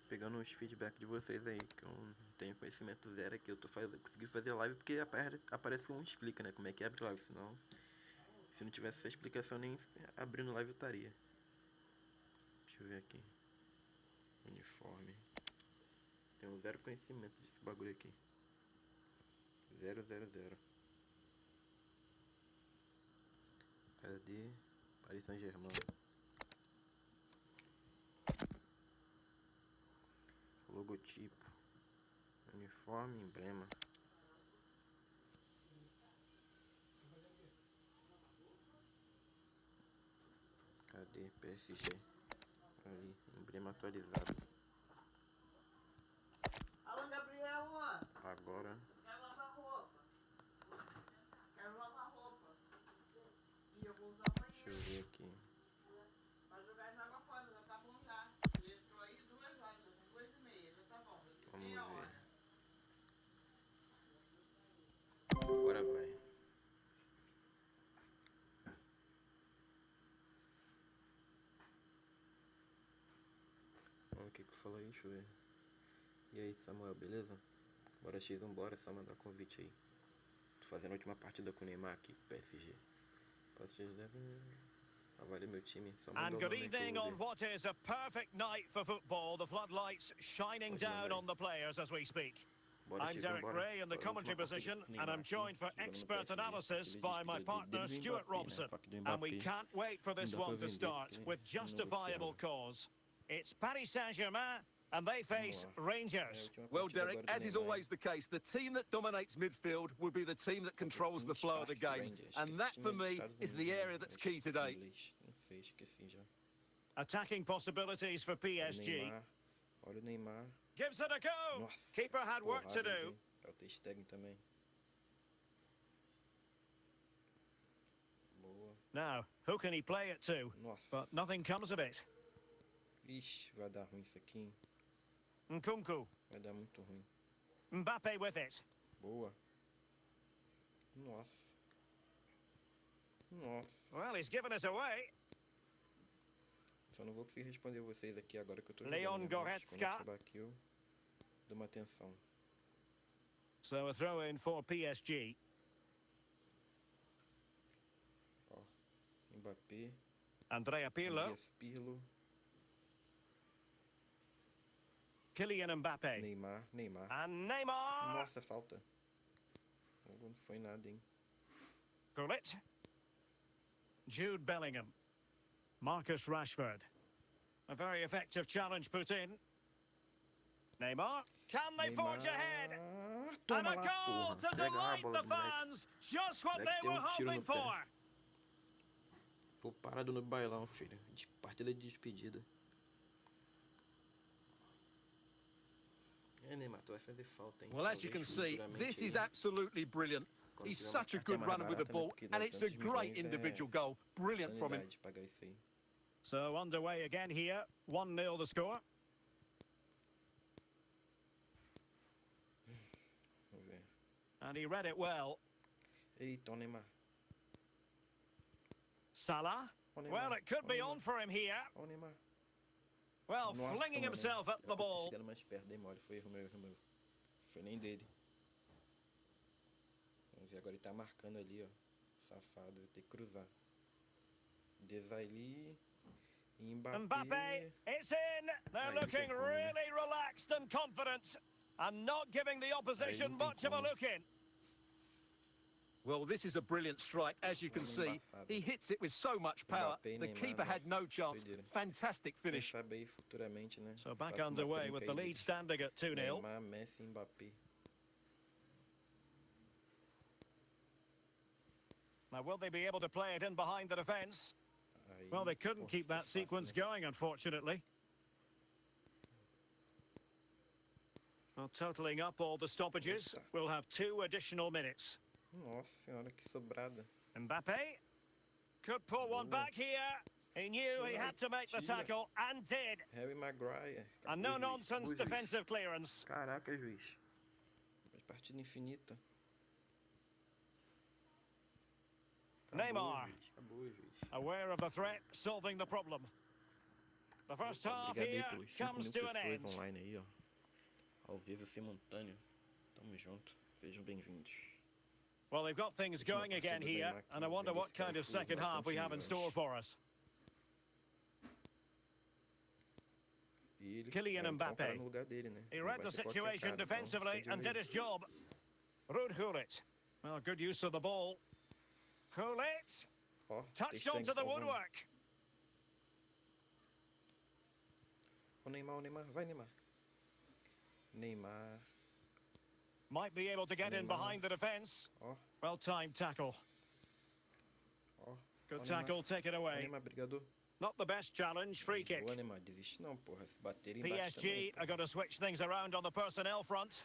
pegando os feedback de vocês aí, que eu não tenho conhecimento zero aqui. Eu consegui fazer live porque aparece um explica, né? Como é que abre live. Senão, se não tivesse essa explicação, nem abrindo live eu estaria. Deixa eu ver aqui. Uniforme. Tenho zero conhecimento desse bagulho aqui. 000. Cadê? Paris Saint-Germain. Logotipo. Uniforme, emblema. Cadê? PSG. Ali, emblema atualizado. Alô, Gabriel, Agora. quero lavar roupa. Quero lavar roupa. E eu vou usar banheiro. Deixa eu ver aqui. Vai jogar as águas fora, já tá bom já. Ele entrou aí 2 horas, já tem 2h30, já tá bom. Vamos Meia ver. hora. Agora vai. O que que falou aí? Deixa eu ver. E aí, Samuel, beleza? Bora X, vambora, só mandar convite aí. Tô fazendo a última partida com o Neymar aqui, PSG. Vocês devem avaliar meu time. Só mandar And o good nome aí que eu evening vou on ver. what is a perfect night for football. The floodlights shining Pode mandar down aí. on the players as we speak. Bora I'm X, Derek vambora. Ray in the Só a commentary última partida position, com o and Neymar I'm aqui, joined for jogando no expert PSG. analysis Partida de by my despedida partner dele do Stuart Mbappé, né? Robson. Faca do And we Mbappé. can't wait for Não this dá pra one to vender start porque with não justifiable negociava. cause. It's Paris Saint-Germain, and they face Vamos lá. É a Rangers. última Well, partida Derek, agora do as is Neymar, always the case, the team that dominates midfield will be the team that controls the flow of the game. Rangers. And Esse that, time for é dos me, Estados is Unidos, the né? area that's key today. Inglês. Não sei, esqueci já. Attacking possibilities for Olha o PSG. Neymar. Olha o Neymar. Gives it a go. Nossa. Keeper had work to porrada do. ali. É o Ter Stegen também. Boa. Now, who can he play it to? Nossa. But nothing comes of it. Ixi, vai dar ruim isso aqui, hein? Nkunku. Vai dar muito ruim. Mbappe with it. Boa. Nossa. Nossa. Well, he's given us away. Só não vou conseguir responder vocês aqui agora que eu tô jogando, Leon né? Mas Goretzka. quando eu acabar aqui eu dou uma atenção. So a throw in for PSG. Ó. Mbappé. Andrea Pirlo. Andreas Pirlo. Kylian Mbappe. Neymar. And Neymar. Nossa, falta. Não foi nada, hein? Gullit. Jude Bellingham. Marcus Rashford. A very effective challenge put in. Neymar. Can they forge ahead? And Toma a lá, goal porra. to Pega a delight bola the do moleque. fans. Just what Moleque they tem were tiro hoping no pé. for. Tô parado no bailão, filho. De partida de despedida. É, Neymar, tu vai fazer falta, hein? Well, as you can Talvez see, futuramente this is aí, absolutely brilliant. quando He's tiver uma such a cartinha good mais runner with the barata, né? ball, Porque and it's a 900 great milhões individual goal. Brilliant from him. insanidade pagar isso aí. So underway again here. 1-0 the score. Vamos ver. And he read it well. Eita, o Neymar. Salah. Ó, Neymar. Well, it could Ó, be Neymar. on for him here. Ó, o Neymar. Well, Nossa, flinging mano. himself at Era the pra eu ter ball. chegado mais perto, dei mole. Foi erro meu. Foi nem dele. Vamos ver, agora ele tá marcando ali, ó. Safado, vai ter que cruzar. Desaili. Mbappe, it's in. They're looking really relaxed and confident and not giving the opposition much of a look in. Well, this is a brilliant strike, as you can see. He hits it with so much power. The keeper had no chance. Fantastic finish. So back underway with the lead standing at 2-0. Neymar, Messi, Mbappé. Now, will they be able to play it in behind the defence? Well, they couldn't keep that sequence going, unfortunately. Well, totalling up all the stoppages, we'll have 2 additional minutes. Nossa senhora, que sobrada. Mbappe could pull one back here. He knew he had to make the tackle and did. Harry Maguire. And no nonsense defensive clearance. Caraca, juiz. Mas partida infinita. Neymar, Acabou, juiz. aware of the threat, solving the problem. The first half Obrigado aí here pelos 5 comes mil to an pessoas end. online aí, ó. Ao vivo simultâneo. Tamo junto. Sejam bem-vindos. Well, they've got things going again here, and I wonder what kind of second half we have in store for us. Kylian Mbappe. He read the situation defensively and did his job. Ruud Gullit. Well, good use of the ball. Gullit touched onto the woodwork. O Neymar, vai Neymar. Neymar. Might be able to get in behind the defence. Well-timed tackle. Good tackle, take it away. Neymar, obrigado. Not the best challenge, free kick. Boa, Neymar, desiste não, porra. Se bater embaixo PSG também, are going to switch things around on the personnel front.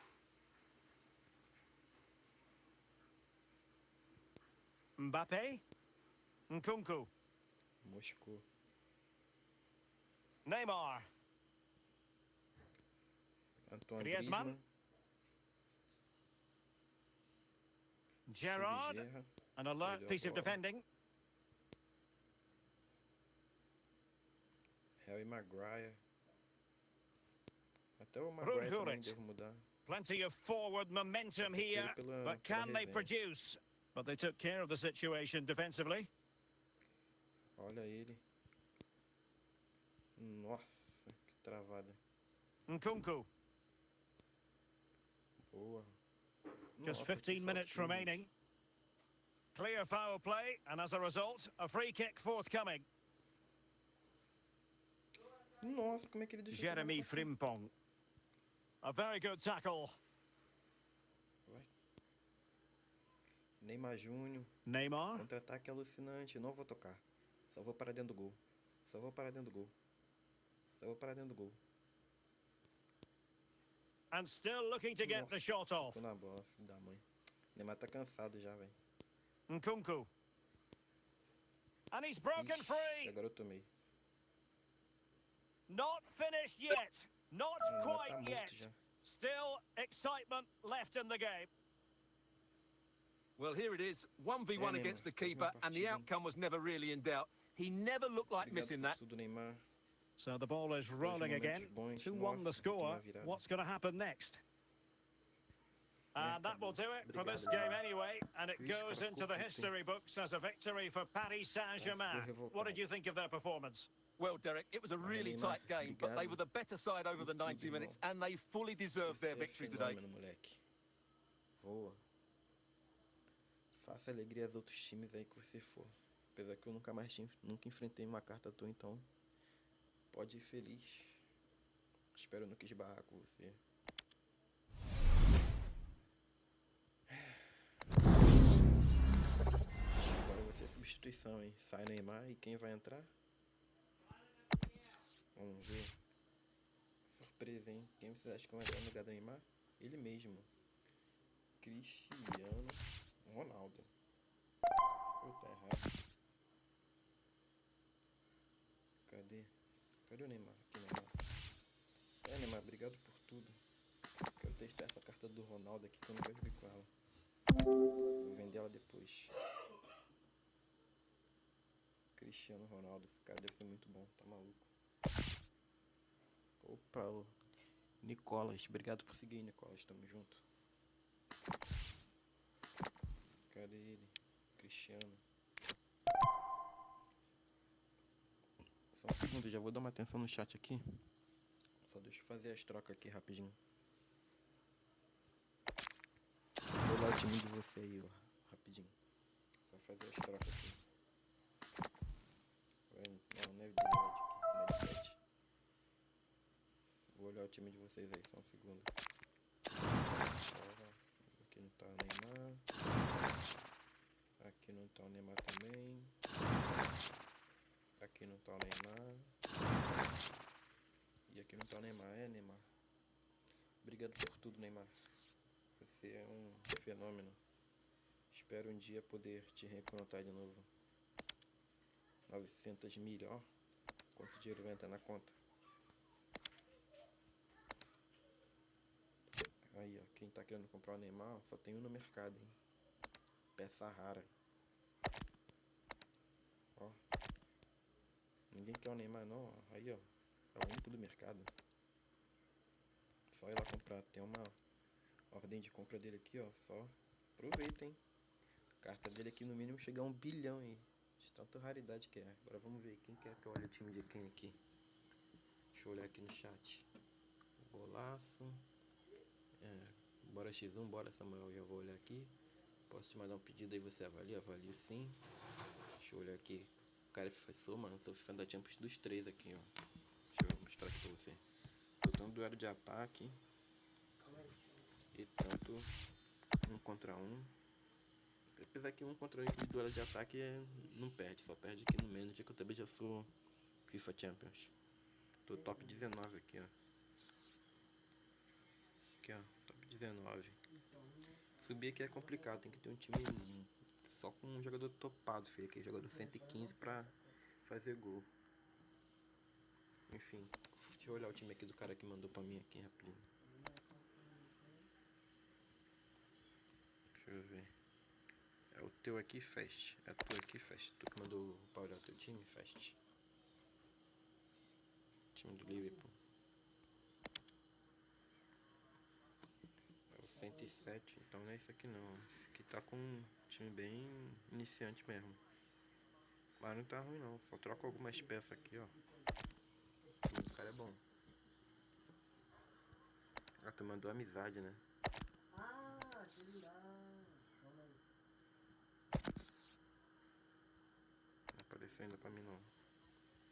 Mbappe. Nkunku. Moscou. Neymar. Antoine Griezmann. Griezmann. Gerrard. Gerrard. An alert piece of defending. Harry Maguire. Até o Maguire também devo mudar. Plenty of forward momentum here, but can they produce? But they took care of the situation defensively. Olha ele. Nossa, que travada. Nkunku. Boa. Just Nossa, 15 que minutes sorte, remaining. Clear foul play, and as a result, a free kick forthcoming. Nossa, como é que ele deixou Jeremy Frimpong. A very good tackle. Neymar Júnior. Neymar. Contra-ataque alucinante. Não vou tocar. Só vou parar dentro do gol. Só vou parar dentro do gol. Só vou parar dentro do gol. And still looking to get the shot off. Tocou na bola, filho da mãe. Neymar tá cansado já, velho. Nkunku. And he's broken free. Agora eu tomei. Not finished yet. Not quite tá yet. já. Still excitement left in the game. Well, here it is, 1v1 against the keeper, and the outcome was never really in doubt. He never looked like missing that. So the ball is rolling again. 2-1 the score. What's going to happen next? And that will do it for this game anyway, and it goes into the history books as a victory for Paris Saint-Germain. What did you think of their performance? Well, Derek, it was a really tight game, but they were the better side over the 90 minutes, and they fully deserved their victory today. Voa. Faça alegria aos outros times aí que você for. Apesar que eu nunca enfrentei uma carta tua, então pode ir feliz. Espero nunca esbarrar com você. Agora vai ser substituição, hein? Sai Neymar e quem vai entrar? Vamos ver. Surpresa, hein? Quem vocês acham que vai entrar no lugar do Neymar? Ele mesmo. Cristiano Ronaldo. Tá errado. Cadê? Cadê o Neymar? Aqui, Neymar. Neymar, obrigado por tudo. Quero testar essa carta do Ronaldo aqui que eu nunca joguei com ela. Vou vender ela depois. Cristiano Ronaldo, esse cara deve ser muito bom, tá maluco. Opa, o Nicolas, obrigado por seguir, Nicolas, tamo junto. Cadê ele? Cristiano. Só um segundo, já vou dar uma atenção no chat aqui. Só deixa eu fazer as trocas aqui rapidinho. Vou olhar o time de você aí, ó, rapidinho. Só fazer as trocas aqui. Não, não é de aqui, não é de 7. Vou olhar o time de vocês aí, só um segundo. Aqui não tá o Neymar. Aqui não tá o Neymar também. Aqui não tá o Neymar. E aqui não tá o Neymar. É, Neymar. Obrigado por tudo, Neymar. Você é um fenômeno. Espero um dia poder te reencontrar de novo. 900 mil, ó. Quanto dinheiro vai entrar na conta? Aí, ó. Quem tá querendo comprar o Neymar, só tem um no mercado, hein. Peça rara. Ó. Ninguém quer o Neymar, não, ó. Aí, ó. É o único do mercado. Só ir lá comprar. Tem uma ordem de compra dele aqui, ó. Só aproveita, hein. A carta dele aqui no mínimo chega a 1 bilhão aí. De tanta raridade que é. Agora vamos ver quem quer que eu olhe o time de quem aqui. Deixa eu olhar aqui no chat. Golaço. Bora X1, bora Samuel. Já vou olhar aqui. Posso te mandar um pedido aí, você avalia? Avalio sim. Deixa eu olhar aqui. O cara professor, mano. Sou fã da Champions dos 3 aqui, ó. Deixa eu mostrar aqui pra você. Tô tanto duelo de ataque. E tanto 1 contra 1. Apesar que 1 contra 1 de duelo de ataque não perde. Só perde aqui no menos. Que eu também já sou FIFA Champions. Tô top 19 aqui, ó. Aqui, ó. Top 19. Subir aqui é complicado. Tem que ter um time só com um jogador topado, filho. Aqui, jogador 115 pra fazer gol. Enfim. Deixa eu olhar o time aqui do cara que mandou pra mim aqui rapidinho. Deixa eu ver. É o teu aqui, Fast. É tu aqui, Fast. Tu que mandou pra olhar o teu time, Fast. Time do Liverpool. É o 107, então não é isso aqui não. Esse aqui tá com um time bem iniciante mesmo. Mas não tá ruim não. Só troco algumas peças aqui, ó. O cara é bom. Ah, tu mandou amizade, né? Ah, que legal. Calma aí. Não apareceu ainda pra mim não.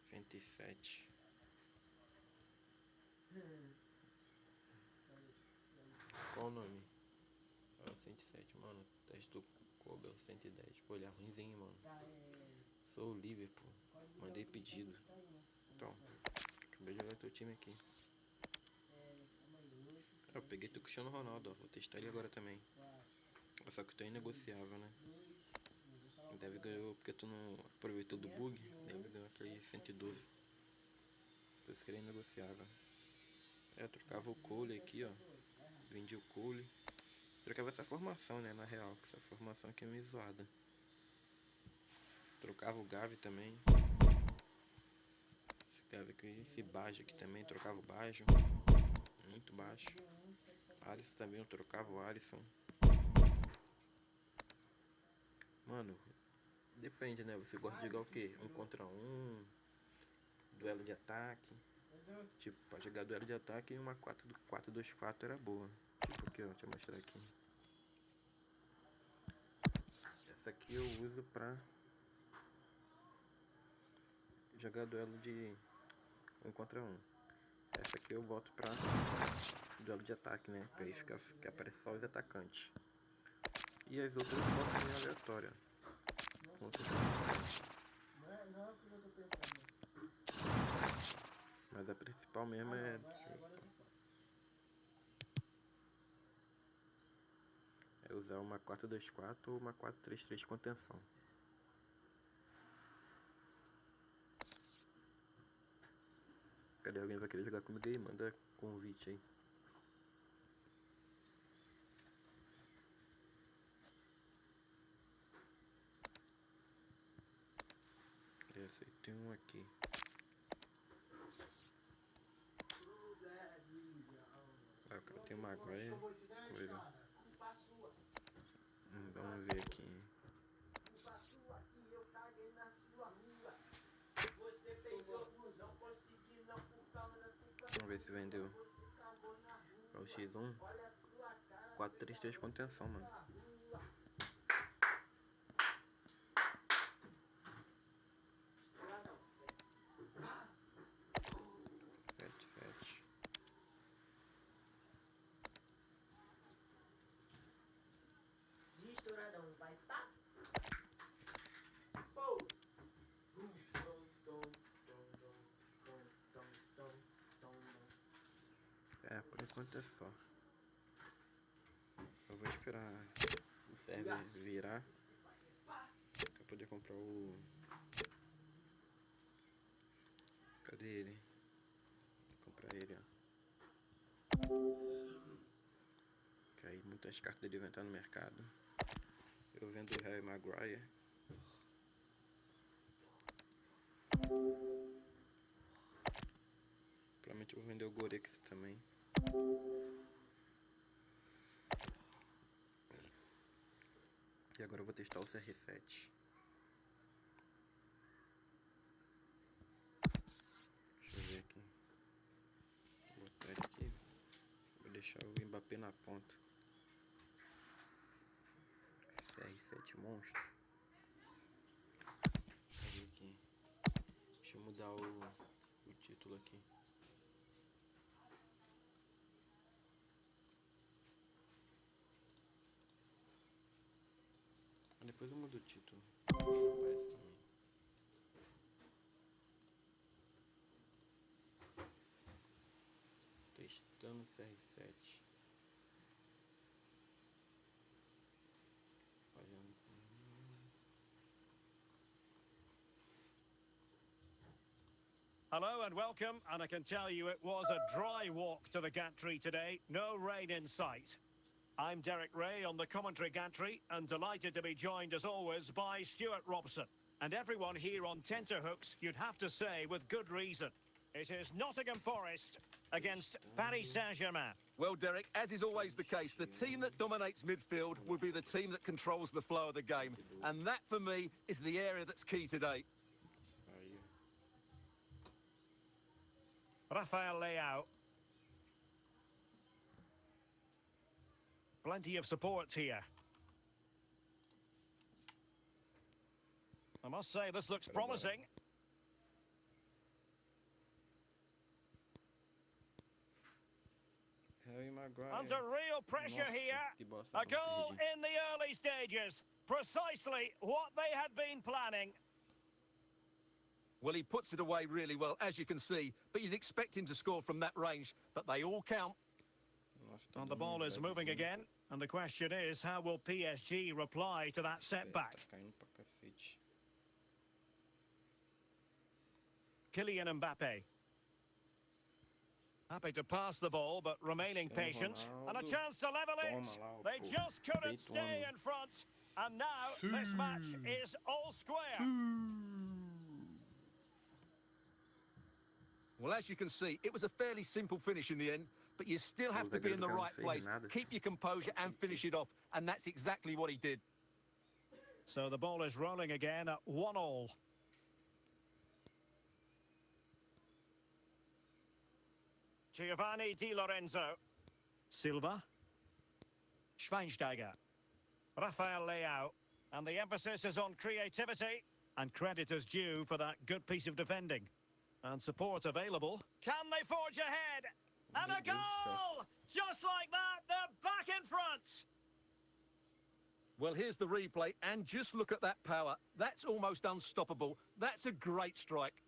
107. Qual o nome? É o 107, mano. Teste do Kobe, é o 110. Pô, ele é ruimzinho, mano. Sou o Liverpool. Mandei pedido. Então, acabei de olhar teu time aqui. Eu peguei teu Cristiano Ronaldo, ó. Vou testar ele agora também. Só que tu é inegociável, né? Deve ganhar porque tu não aproveitou do bug. Deve ganhar aquele 112. Por isso que ele é inegociável. É, eu trocava o Cole aqui, ó. Vendi o Cole. Trocava essa formação, né? Na real, que essa formação aqui é meio zoada. Trocava o Gavi também. Esse Gavi aqui, esse Bajo aqui também. Trocava o Bajo. Muito baixo. Alisson também, eu trocava o Alisson. Mano, depende, né? Você gosta de jogar o quê? 1 contra 1, duelo de ataque. Tipo, pra jogar duelo de ataque, uma 4-2-4 era boa. Tipo aqui, ó, deixa eu mostrar aqui. Essa aqui eu uso pra jogar duelo de 1 contra 1. Essa aqui eu boto pra duelo de ataque, né? Pra aí que aparece só os atacantes. E as outras eu boto em aleatória. Não é o que eu tô pensando. Mas a principal mesmo é... É usar uma 4-2-4 ou uma 4-3-3 contenção. Cadê? Alguém vai querer jogar comigo aí? Manda convite aí. Essa aí tem um aqui. Ah, o cara tem uma Maguire. Vamos ver aqui. Culpa sua que eu caguei na sua rua. Você pegou ver se vendeu. Para o X1. 4-3-3 contenção, mano. 7-7. Estouradão, vai pá. É, por enquanto é só. Eu vou esperar o server virar pra poder comprar o... Cadê ele? Vou comprar ele, ó. Que aí muitas cartas dele vão entrar no mercado. Eu vendo o Harry Maguire. Provavelmente eu vou vender o Gorex também. E agora eu vou testar o CR7. Deixa eu ver aqui. Vou botar ele aqui. Vou deixar o Mbappé na ponta. CR7 monstro. Deixa eu ver aqui. Deixa eu mudar o título aqui. Depois eu mudo o título. Aparece também. Testando CR7. Hello and welcome, and I can tell you it was a dry walk to the gantry today. No rain in sight. I'm Derek Ray on the commentary gantry, and delighted to be joined as always by Stuart Robson. And everyone here on tenterhooks, you'd have to say with good reason. It is Nottingham Forest against Paris Saint-Germain. Well, Derek, as is always the case, the team that dominates midfield will be the team that controls the flow of the game. And that, for me, is the area that's key today. Rafael Leao. Plenty of support here. I must say, this looks promising. Harry Maguire. Under real pressure here. A goal in the early stages. Precisely what they had been planning. Well, he puts it away really well, as you can see, but you'd expect him to score from that range, but they all count. And the ball is moving again, and the question is, how will PSG reply to that setback? Kylian Mbappe. Happy to pass the ball, but remaining patient. And a chance to level it. They just couldn't stay in front. And now this match is all square. Well, as you can see, it was a fairly simple finish in the end, but you still have to be in the right place, keep your composure and finish it off, and that's exactly what he did. So the ball is rolling again at 1-1. Giovanni Di Lorenzo. Silva. Schweinsteiger. Rafael Leao. And the emphasis is on creativity, and credit is due for that good piece of defending. And support available. Can they forge ahead? And a goal! Just like that, they're back in front. Well, here's the replay, and just look at that power. That's almost unstoppable. That's a great strike.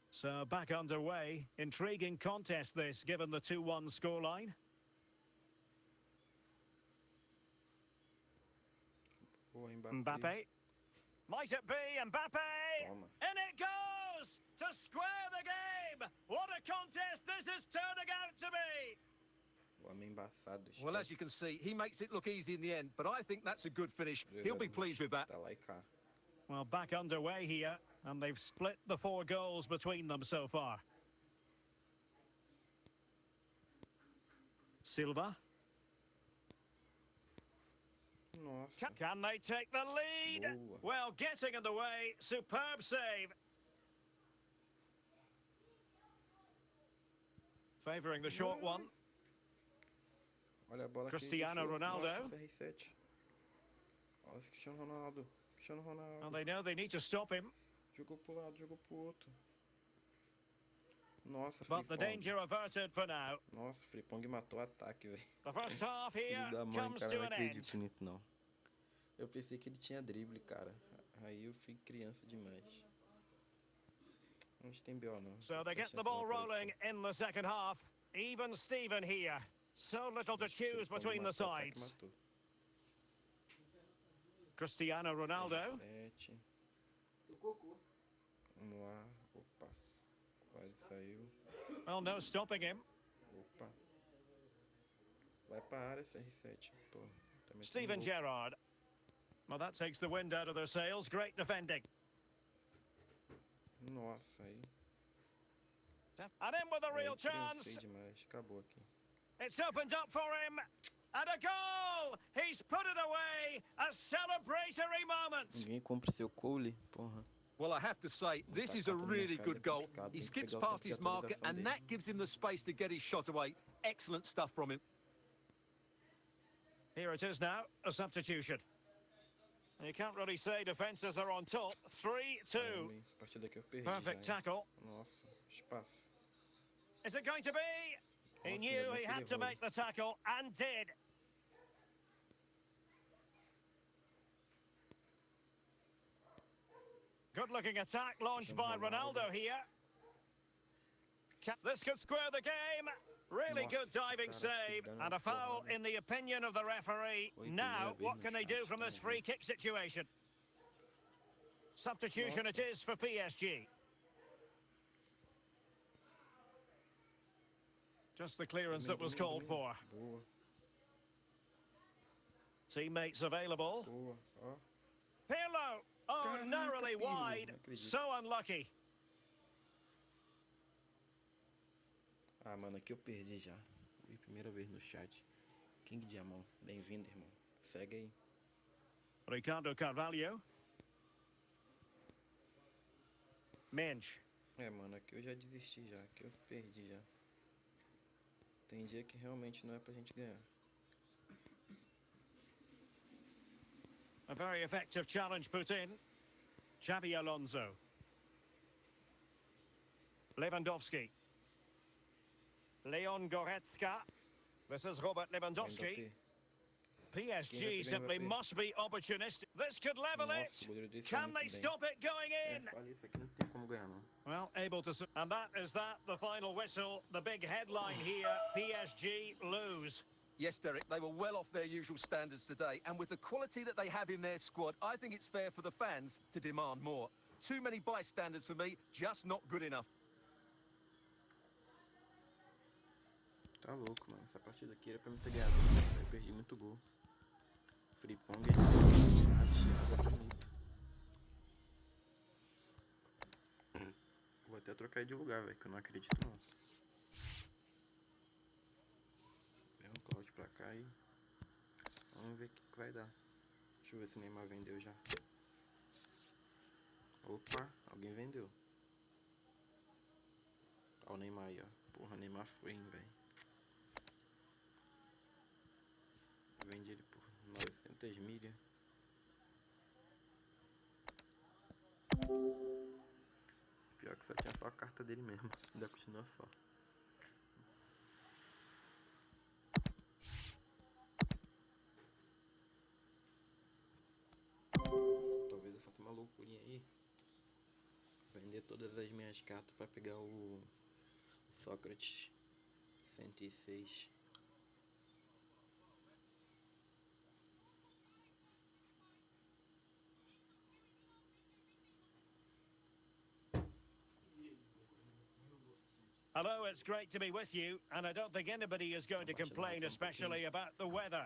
So back underway. Intriguing contest this, given the 2-1 scoreline. Mbappe. Might it be Mbappe? In it goes! To square the game! What a contest this is turning out to be! Well, as you can see, he makes it look easy in the end, but I think that's a good finish. He'll be pleased with that. Well, back underway here, and they've split the 4 goals between them so far. Silva. Can they take the lead? Well, getting in the way, superb save. Favouring the short one. Olha a bola Cristiano que Ronaldo. Nossa, CR7. Olha esse Cristiano Ronaldo. Cristiano Ronaldo. Well, they know they need to stop him. Jogou pro lado, jogou pro outro. Nossa, But the Fripong. danger averted for now. Nossa, Fripong matou o ataque, velho. The first half here Filho da mãe, comes cara, to não an end. acredito nisso, não. Eu pensei que ele tinha drible, cara. Aí eu fui criança demais. Não tem B.O. não. So they get the ball rolling in the second half. Even Steven here. So little to choose between the sides. Cristiano Ronaldo. 7. Vamos lá. Opa. Quase saiu. Well, no stopping him. Opa. Vai pra área, CR7. Pô, também Steven Gerrard. Well, that takes the wind out of their sails. Great defending. Nossa, aí. And in with a real Cansei chance. demais. Acabou aqui. It's opened up for him. And a goal! He's put it away. A celebratory moment. Ninguém compra seu Cole, porra. Well, I have to say, this is a really good goal. He skips past his marker, and that gives him the space to get his shot away. Excellent stuff from him. Here it is now, a substitution. You can't really say defences are on top. 3-2. Essa partida aqui eu perdi Perfect já, hein? tackle. Nossa, espaço. Is it going to be? He Nossa, knew ainda bem he que had ele to errou. make the tackle, and did. Good-looking attack launched by Ronaldo here. This could square the game. Really good Nossa, diving cara, save, que and a foul porrada. in the opinion of the referee. Oi, Now, primeira what vez can no they do chat, from this tá, free gente? kick situation? Substitution it is for PSG. Just the clearance that was called for. Boa, Teammates available. boa. Ó. Pirlo! Oh, Caraca, narrowly Pirlo, wide. não acredito. So unlucky. Ah, mano, aqui eu perdi já. Vi primeira vez no chat. King Diamond, bem-vindo, irmão. Segue aí. Ricardo Carvalho. Mensch. É, mano, aqui eu já desisti já. Aqui eu perdi já. Tem dia que realmente não é pra gente ganhar. A very effective challenge put in. Xabi Alonso. Lewandowski. Leon Goretzka. This is Robert Lewandowski. PSG simply must be opportunistic. This could level Nossa, it. o goleiro desse é Can muito they bem. stop it going in? Falei, isso aqui não tem como ganhar, não. Well, able to... And that is that, the final whistle. The big headline here, PSG lose. Yes, Derek, they were well off their usual standards today, and with the quality that they have in their squad, I think it's fair for the fans to demand more. Too many bystanders for me, just not good enough. Tá louco, mano. Essa partida aqui era pra mim ter ganhado. Eu perdi muito gol. Fripong é chegada bonito. Vou até trocar de lugar, velho, que eu não acredito não. Vem um Cloud pra cá e vamos ver o que vai dar. Deixa eu ver se o Neymar vendeu já. Opa, alguém vendeu. Olha o Neymar aí, ó. Porra, o Neymar foi, hein, velho. Vendi ele por 900 milhas. Pior que só tinha só a carta dele mesmo. Ainda continua só. Talvez eu faça uma loucurinha aí. Vender todas as minhas cartas para pegar o Sócrates 106. Hello, it's great to be with you, and I don't think anybody is going to complain, especially about the weather.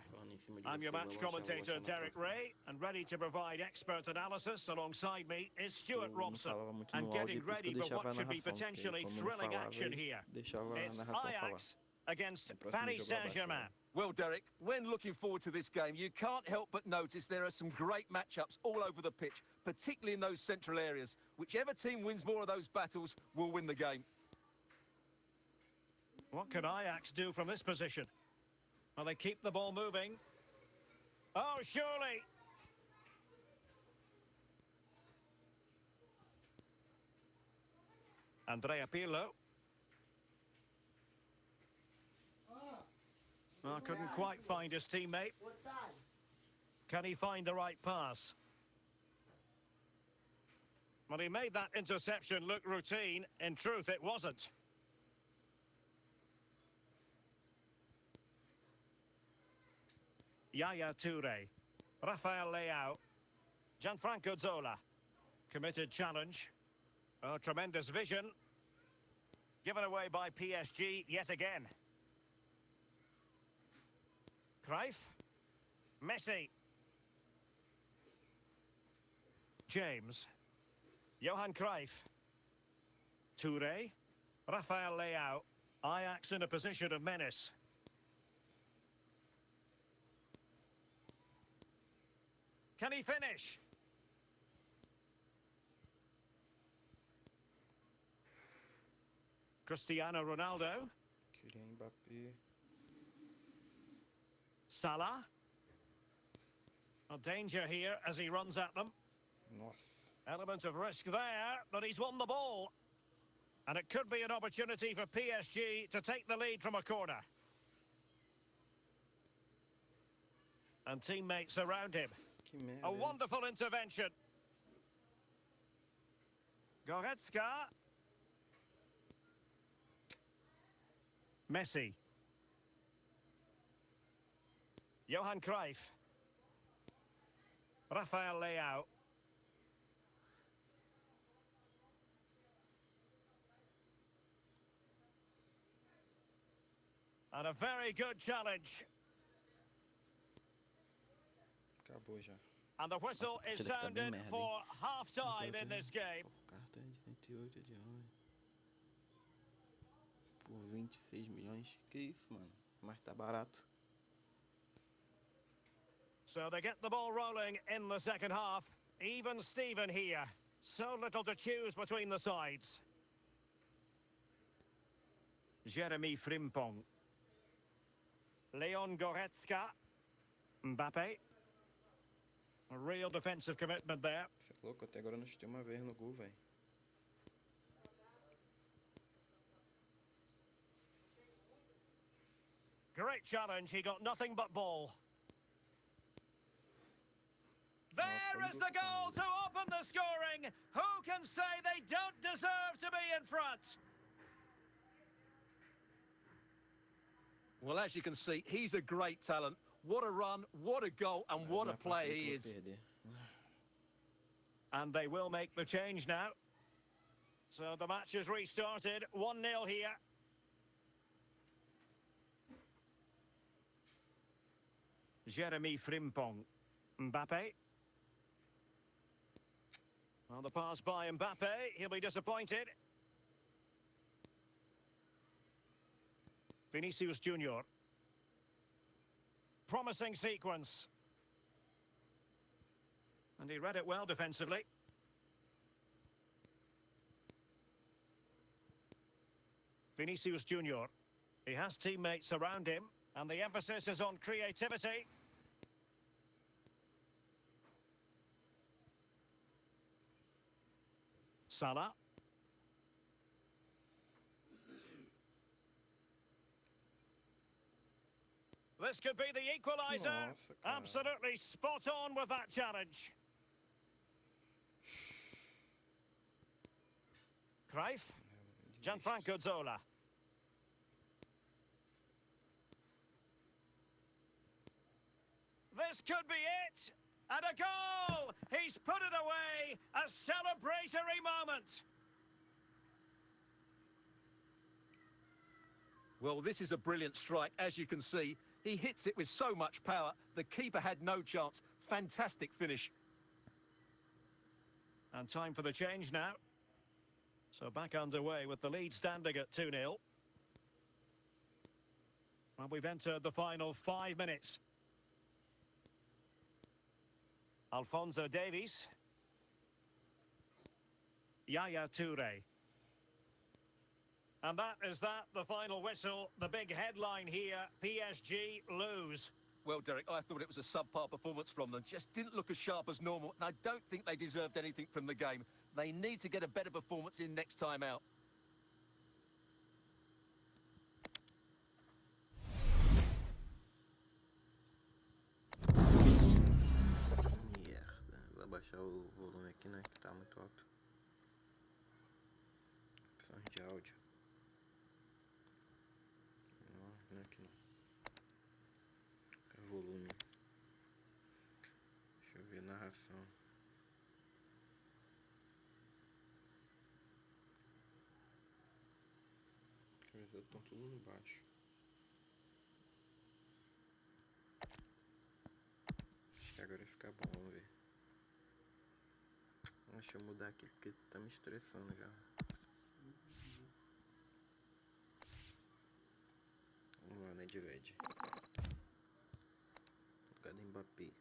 I'm your match commentator, Derek Ray, and ready to provide expert analysis alongside me is Stuart Robson, and getting ready for what should be potentially thrilling action here. It's Ajax against Paris Saint-Germain. Well, Derek, when looking forward to this game, you can't help but notice there are some great matchups all over the pitch, particularly in those central areas. Whichever team wins more of those battles will win the game. What can Ajax do from this position? Well, they keep the ball moving. Oh, surely. Andrea Pirlo. Oh, couldn't quite find his teammate. Can he find the right pass? Well, he made that interception look routine. In truth, it wasn't. Yaya Toure. Rafael Leao. Gianfranco Zola. Committed challenge. Oh, tremendous vision. Given away by PSG yet again. Cruyff. Messi. James. Johan Cruyff. Toure. Rafael Leao. Ajax in a position of menace. Can he finish? Cristiano Ronaldo. Kylian Mbappé. Salah. A danger here as he runs at them. Nossa. Element of risk there, but he's won the ball. And it could be an opportunity for PSG to take the lead from a corner. And teammates around him. Que merda. A wonderful intervention. Goretzka. Messi. Johan Cruyff. Rafael Leao. And a very good challenge. Acabou já. And the whistle Nossa, is a partida tá bem sounded merda, for hein? half-time in this game. Carta de 108 de honra. Por 26 milhões. Que isso, mano? Mas tá barato. So they get the ball rolling in the second half. Even Steven here. So little to choose between the sides. Jeremy Frimpong. Leon Goretzka. Mbappe. A real defensive commitment there. Você é louco? Até agora eu não chutei uma vez no gol, velho. Great challenge. He got nothing but ball. There is the goal to open the scoring. Who can say they don't deserve to be in front? Well, as you can see, he's a great talent. What a run, what a goal, and what a player he is. And they will make the change now. So the match has restarted. 1-0 here. Jeremy Frimpong. Mbappe. Well, the pass by Mbappe. He'll be disappointed. Vinicius Junior. Promising sequence. And he read it well defensively. Vinicius Junior. He has teammates around him, and the emphasis is on creativity. Salah. This could be the equaliser. Nossa, cara. Absolutely spot on with that challenge. Cruyff. Gianfranco Zola. This could be it. And a goal! He's put it away. A celebratory moment. Well, this is a brilliant strike, as you can see. He hits it with so much power. The keeper had no chance. Fantastic finish. And time for the change now. So back underway with the lead standing at 2-0. Well, we've entered the final 5 minutes. Alphonso Davies. Yaya Toure. And that is that, the final whistle. The big headline here, PSG lose. Well, Derek, I thought it was a subpar performance from them. Just didn't look as sharp as normal, and I don't think they deserved anything from the game. They need to get a better performance in next time out. Merda. Vou abaixar o volume aqui, né? Que tá muito alto. Opções de áudio. Não é aqui não. É volume. Deixa eu ver narração. Mas eu tô tudo no baixo. Acho que agora vai ficar bom, vamos ver. Deixa eu mudar aqui porque tá me estressando já. Vamos lá, né, Divide. Lugar do Mbappé.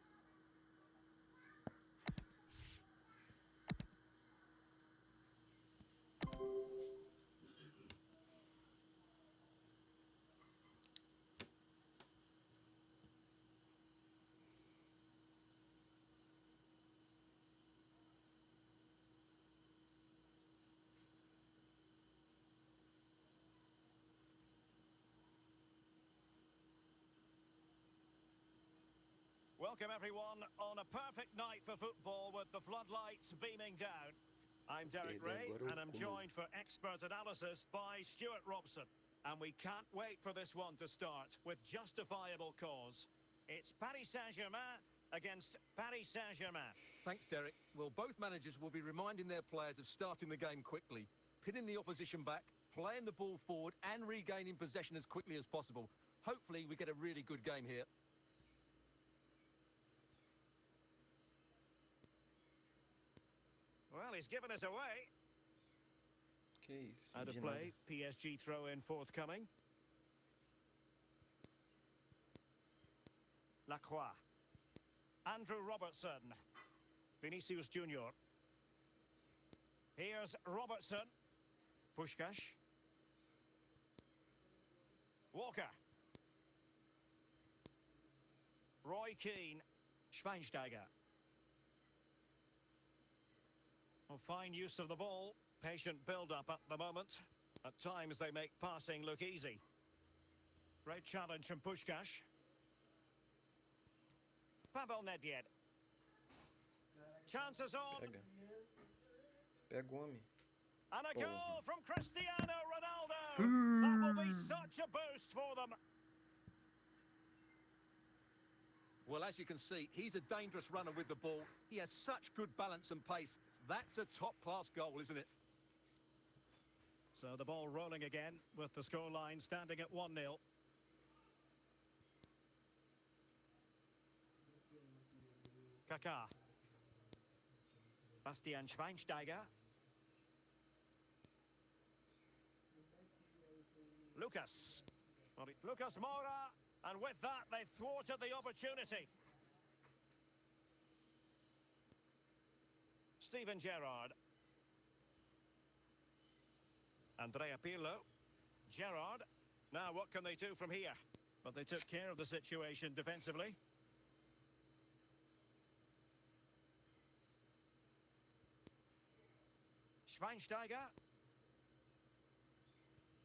Welcome everyone on a perfect night for football with the floodlights beaming down. I'm Derek Ray and I'm joined for expert analysis by Stuart Robson. And we can't wait for this one to start with justifiable cause. It's Paris Saint-Germain against Paris Saint-Germain. Thanks, Derek. Well, both managers will be reminding their players of starting the game quickly, pinning the opposition back, playing the ball forward and regaining possession as quickly as possible. Hopefully we get a really good game here. Well, he's given us away. Que isso? Out of play, PSG throw in forthcoming. Lacroix. Andrew Robertson. Vinicius Junior. Here's Robertson. Puskás. Walker. Roy Keane. Schweinsteiger. Well, fine use of the ball. Patient build-up at the moment. At times they make passing look easy. Great challenge from Puskás. Pavel Nedved. Chances on. Pega o homem. And a goal from Cristiano Ronaldo. That will be such a boost for them. Well, as you can see, he's a dangerous runner with the ball. He has such good balance and pace. That's a top-class goal, isn't it? So the ball rolling again with the scoreline standing at 1-0. Kaká. Bastian Schweinsteiger. Lucas. Well, Lucas Moura. And with that, they've thwarted the opportunity. Steven Gerrard. Andrea Pirlo. Gerrard. Now, what can they do from here? But they took care of the situation defensively. Schweinsteiger.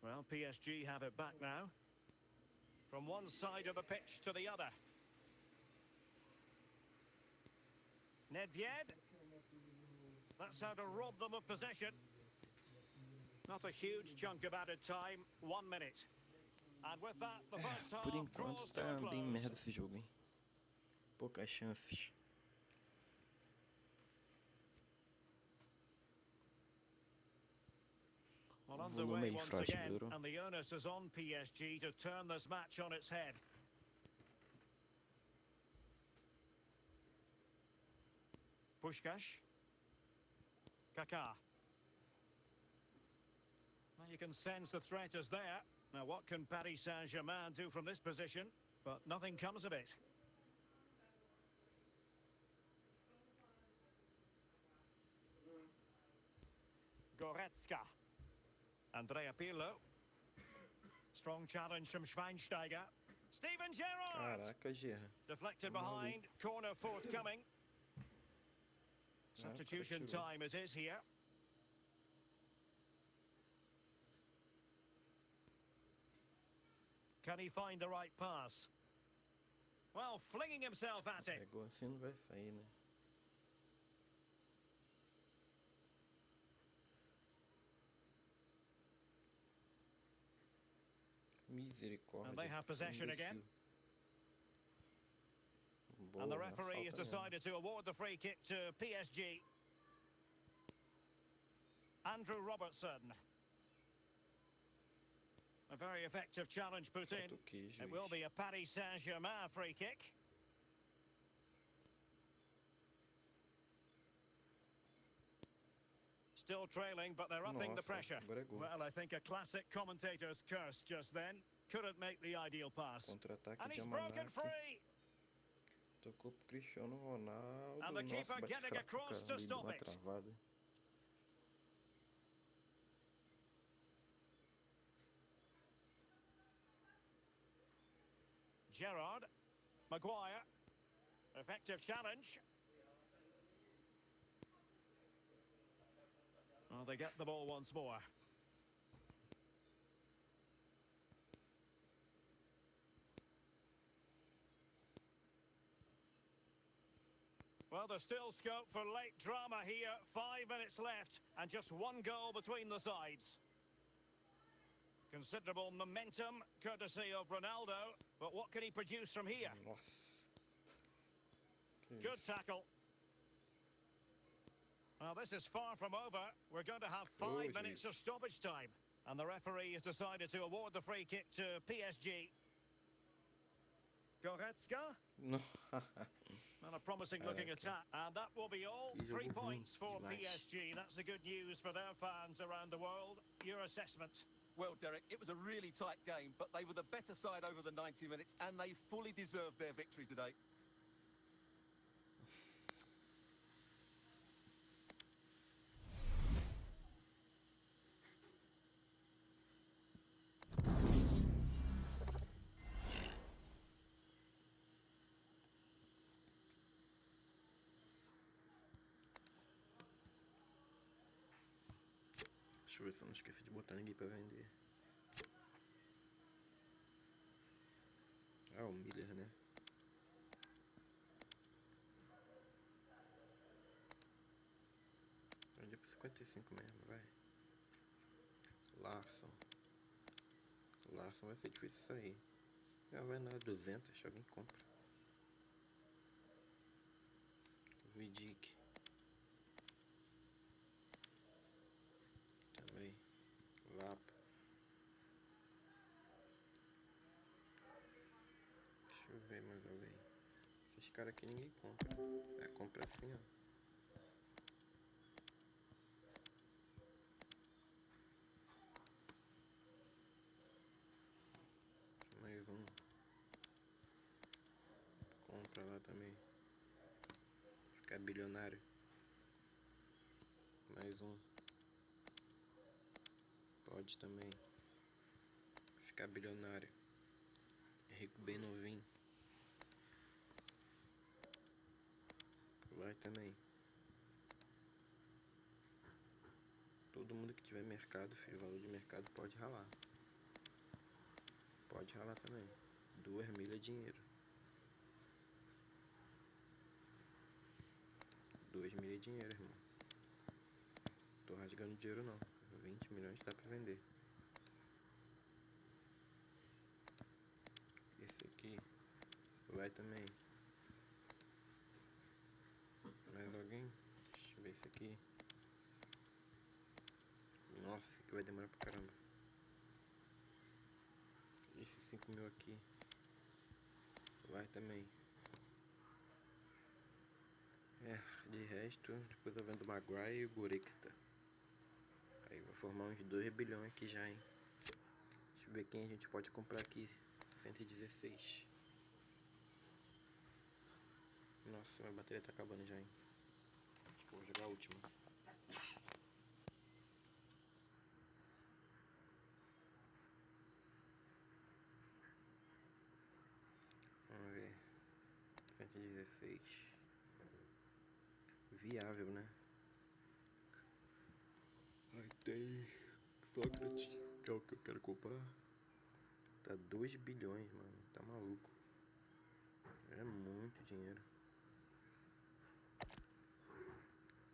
Well, PSG have it back now. From one side of the pitch to the other. Nedved. That's how to rob them of possession. Not a huge chunk of added time. 1 minute. And with that, the first half Por enquanto draws to a tá bem close. merda esse jogo, hein? Poucas chances. Well, Volume underway aí once frágil, again, melhorou? and the onus is on PSG to turn this match on its head. Puskás. Kaká. Well, you can sense the threat is there. Now, what can Paris Saint-Germain do from this position? But nothing comes of it. Goretzka. Andrea Pirlo. Strong challenge from Schweinsteiger. Steven Gerrard! Caraca, Gerrard. Deflected Tá maluco. behind. Corner forthcoming. Ah, o cara Substitution tirou. time it is here. Can he find the right pass? Well, flinging himself at it. Pegou assim, não vai sair, né? Misericórdia. And they have possession again. Boa, And the na referee has falta mesmo. decided to award the free kick to PSG. Andrew Robertson. A very effective challenge put in. Falta o quê, It will juiz? be a Paris Saint-Germain free kick. Still trailing, but they're upping the Nossa, pressure. agora é gol. Well, I think a classic commentator's curse just then. Couldn't make the ideal pass. Contra-ataque And de he's broken Almanac. free. Tocou pro Cristiano Ronaldo. And the Nossa, keeper bate getting fraco, across cara. to Ali, stop uma it. travada. Gerrard. Maguire. Effective challenge. Well, they get the ball once more. Well, there's still scope for late drama here. 5 minutes left and just one goal between the sides. Considerable momentum, courtesy of Ronaldo. But what can he produce from here? Nossa. Que Good isso. tackle. Well, this is far from over. We're going to have Oh, 5 minutes of stoppage time. And the referee has decided to award the free kick to PSG. Goretzka. No. And a promising looking Okay. attack. And that will be all. Que 3 jogo ruim points for demais. PSG. That's the good news for their fans around the world. Your assessment? Well, Derek, it was a really tight game, but they were the better side over the 90 minutes, and they fully deserved their victory today. Deixa eu ver se eu não esqueci de botar ninguém pra vender. Ah, o Miller, né? Vendi por 55 mesmo, vai. Larson. Larson vai ser difícil sair. Já vai na 200, acho que alguém compra. Vidic. Também. Lapa. Deixa eu ver mais alguém. Esses caras aqui ninguém compra. É, compra assim, ó. Mais um. Compra lá também. Ficar bilionário. Mais um. Pode também. Ficar bilionário. Rico bem novinho. Vai também. Todo mundo que tiver mercado, filho, valor de mercado pode ralar. Pode ralar também. 2 milhas é dinheiro. 2 milhas é dinheiro, irmão. Tô rasgando dinheiro não. 20 milhões dá pra vender. Esse aqui vai também. Mais alguém? Deixa eu ver esse aqui. Nossa, esse aqui vai demorar pra caramba. Esse 5 mil aqui vai também. É, de resto, depois eu vendo o Maguire e o Goretzka. Aí vai formar uns 2 bilhões aqui já, hein. Deixa eu ver quem a gente pode comprar aqui. 116. Nossa, minha bateria tá acabando já, hein. Acho que eu vou jogar a última. 16. Viável, né? Aí tem Sócrates, que é o que eu quero comprar. Tá 2 bilhões, mano. Tá maluco. É muito dinheiro.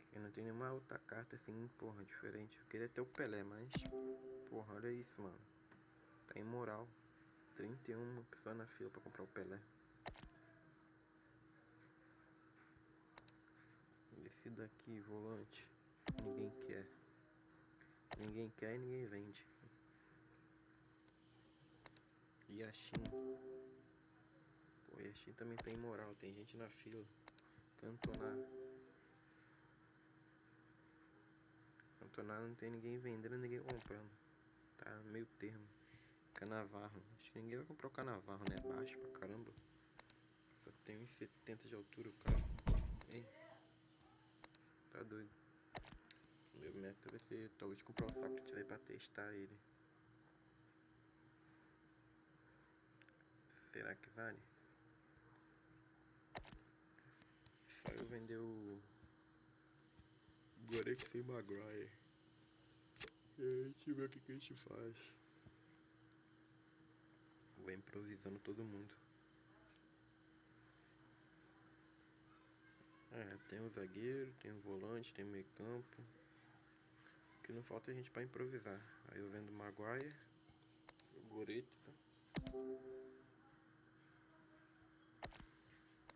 Aqui não tem nenhuma outra carta assim, porra, diferente. Eu queria ter o Pelé, mas... Porra, olha isso, mano. Tá imoral. 31 pessoas na fila pra comprar o Pelé. Esse daqui, volante. Ninguém quer. Ninguém quer e ninguém vende. Yashin. Pô, Yashin também tá imoral. Tem gente na fila. Cantona. Cantona não tem ninguém vendendo, ninguém comprando. Tá meio termo. Canavarro. Acho que ninguém vai comprar o Canavarro, né? Baixo pra caramba. Só tem 1,70 de altura o cara. Ei. Tá doido. Meu método vai ser talvez comprar o Sócrates aí pra testar ele. Será que vale? Só eu vender o Goretti sem Maguire. E aí a gente vê o que a gente faz. Vou improvisando todo mundo. É, tem o zagueiro, tem o volante, tem o meio campo. O que não falta é a gente pra improvisar. Aí eu vendo o Maguire, o Goretti.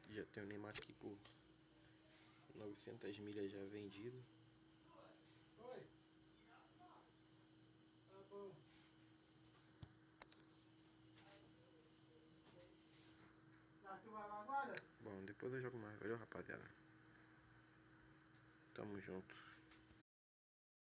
Já tem o Neymar aqui por 900 milhas já vendido. Oi. Tá bom. Já tu vai lá agora? Bom, depois eu jogo mais. Valeu, rapaziada. Tamo junto.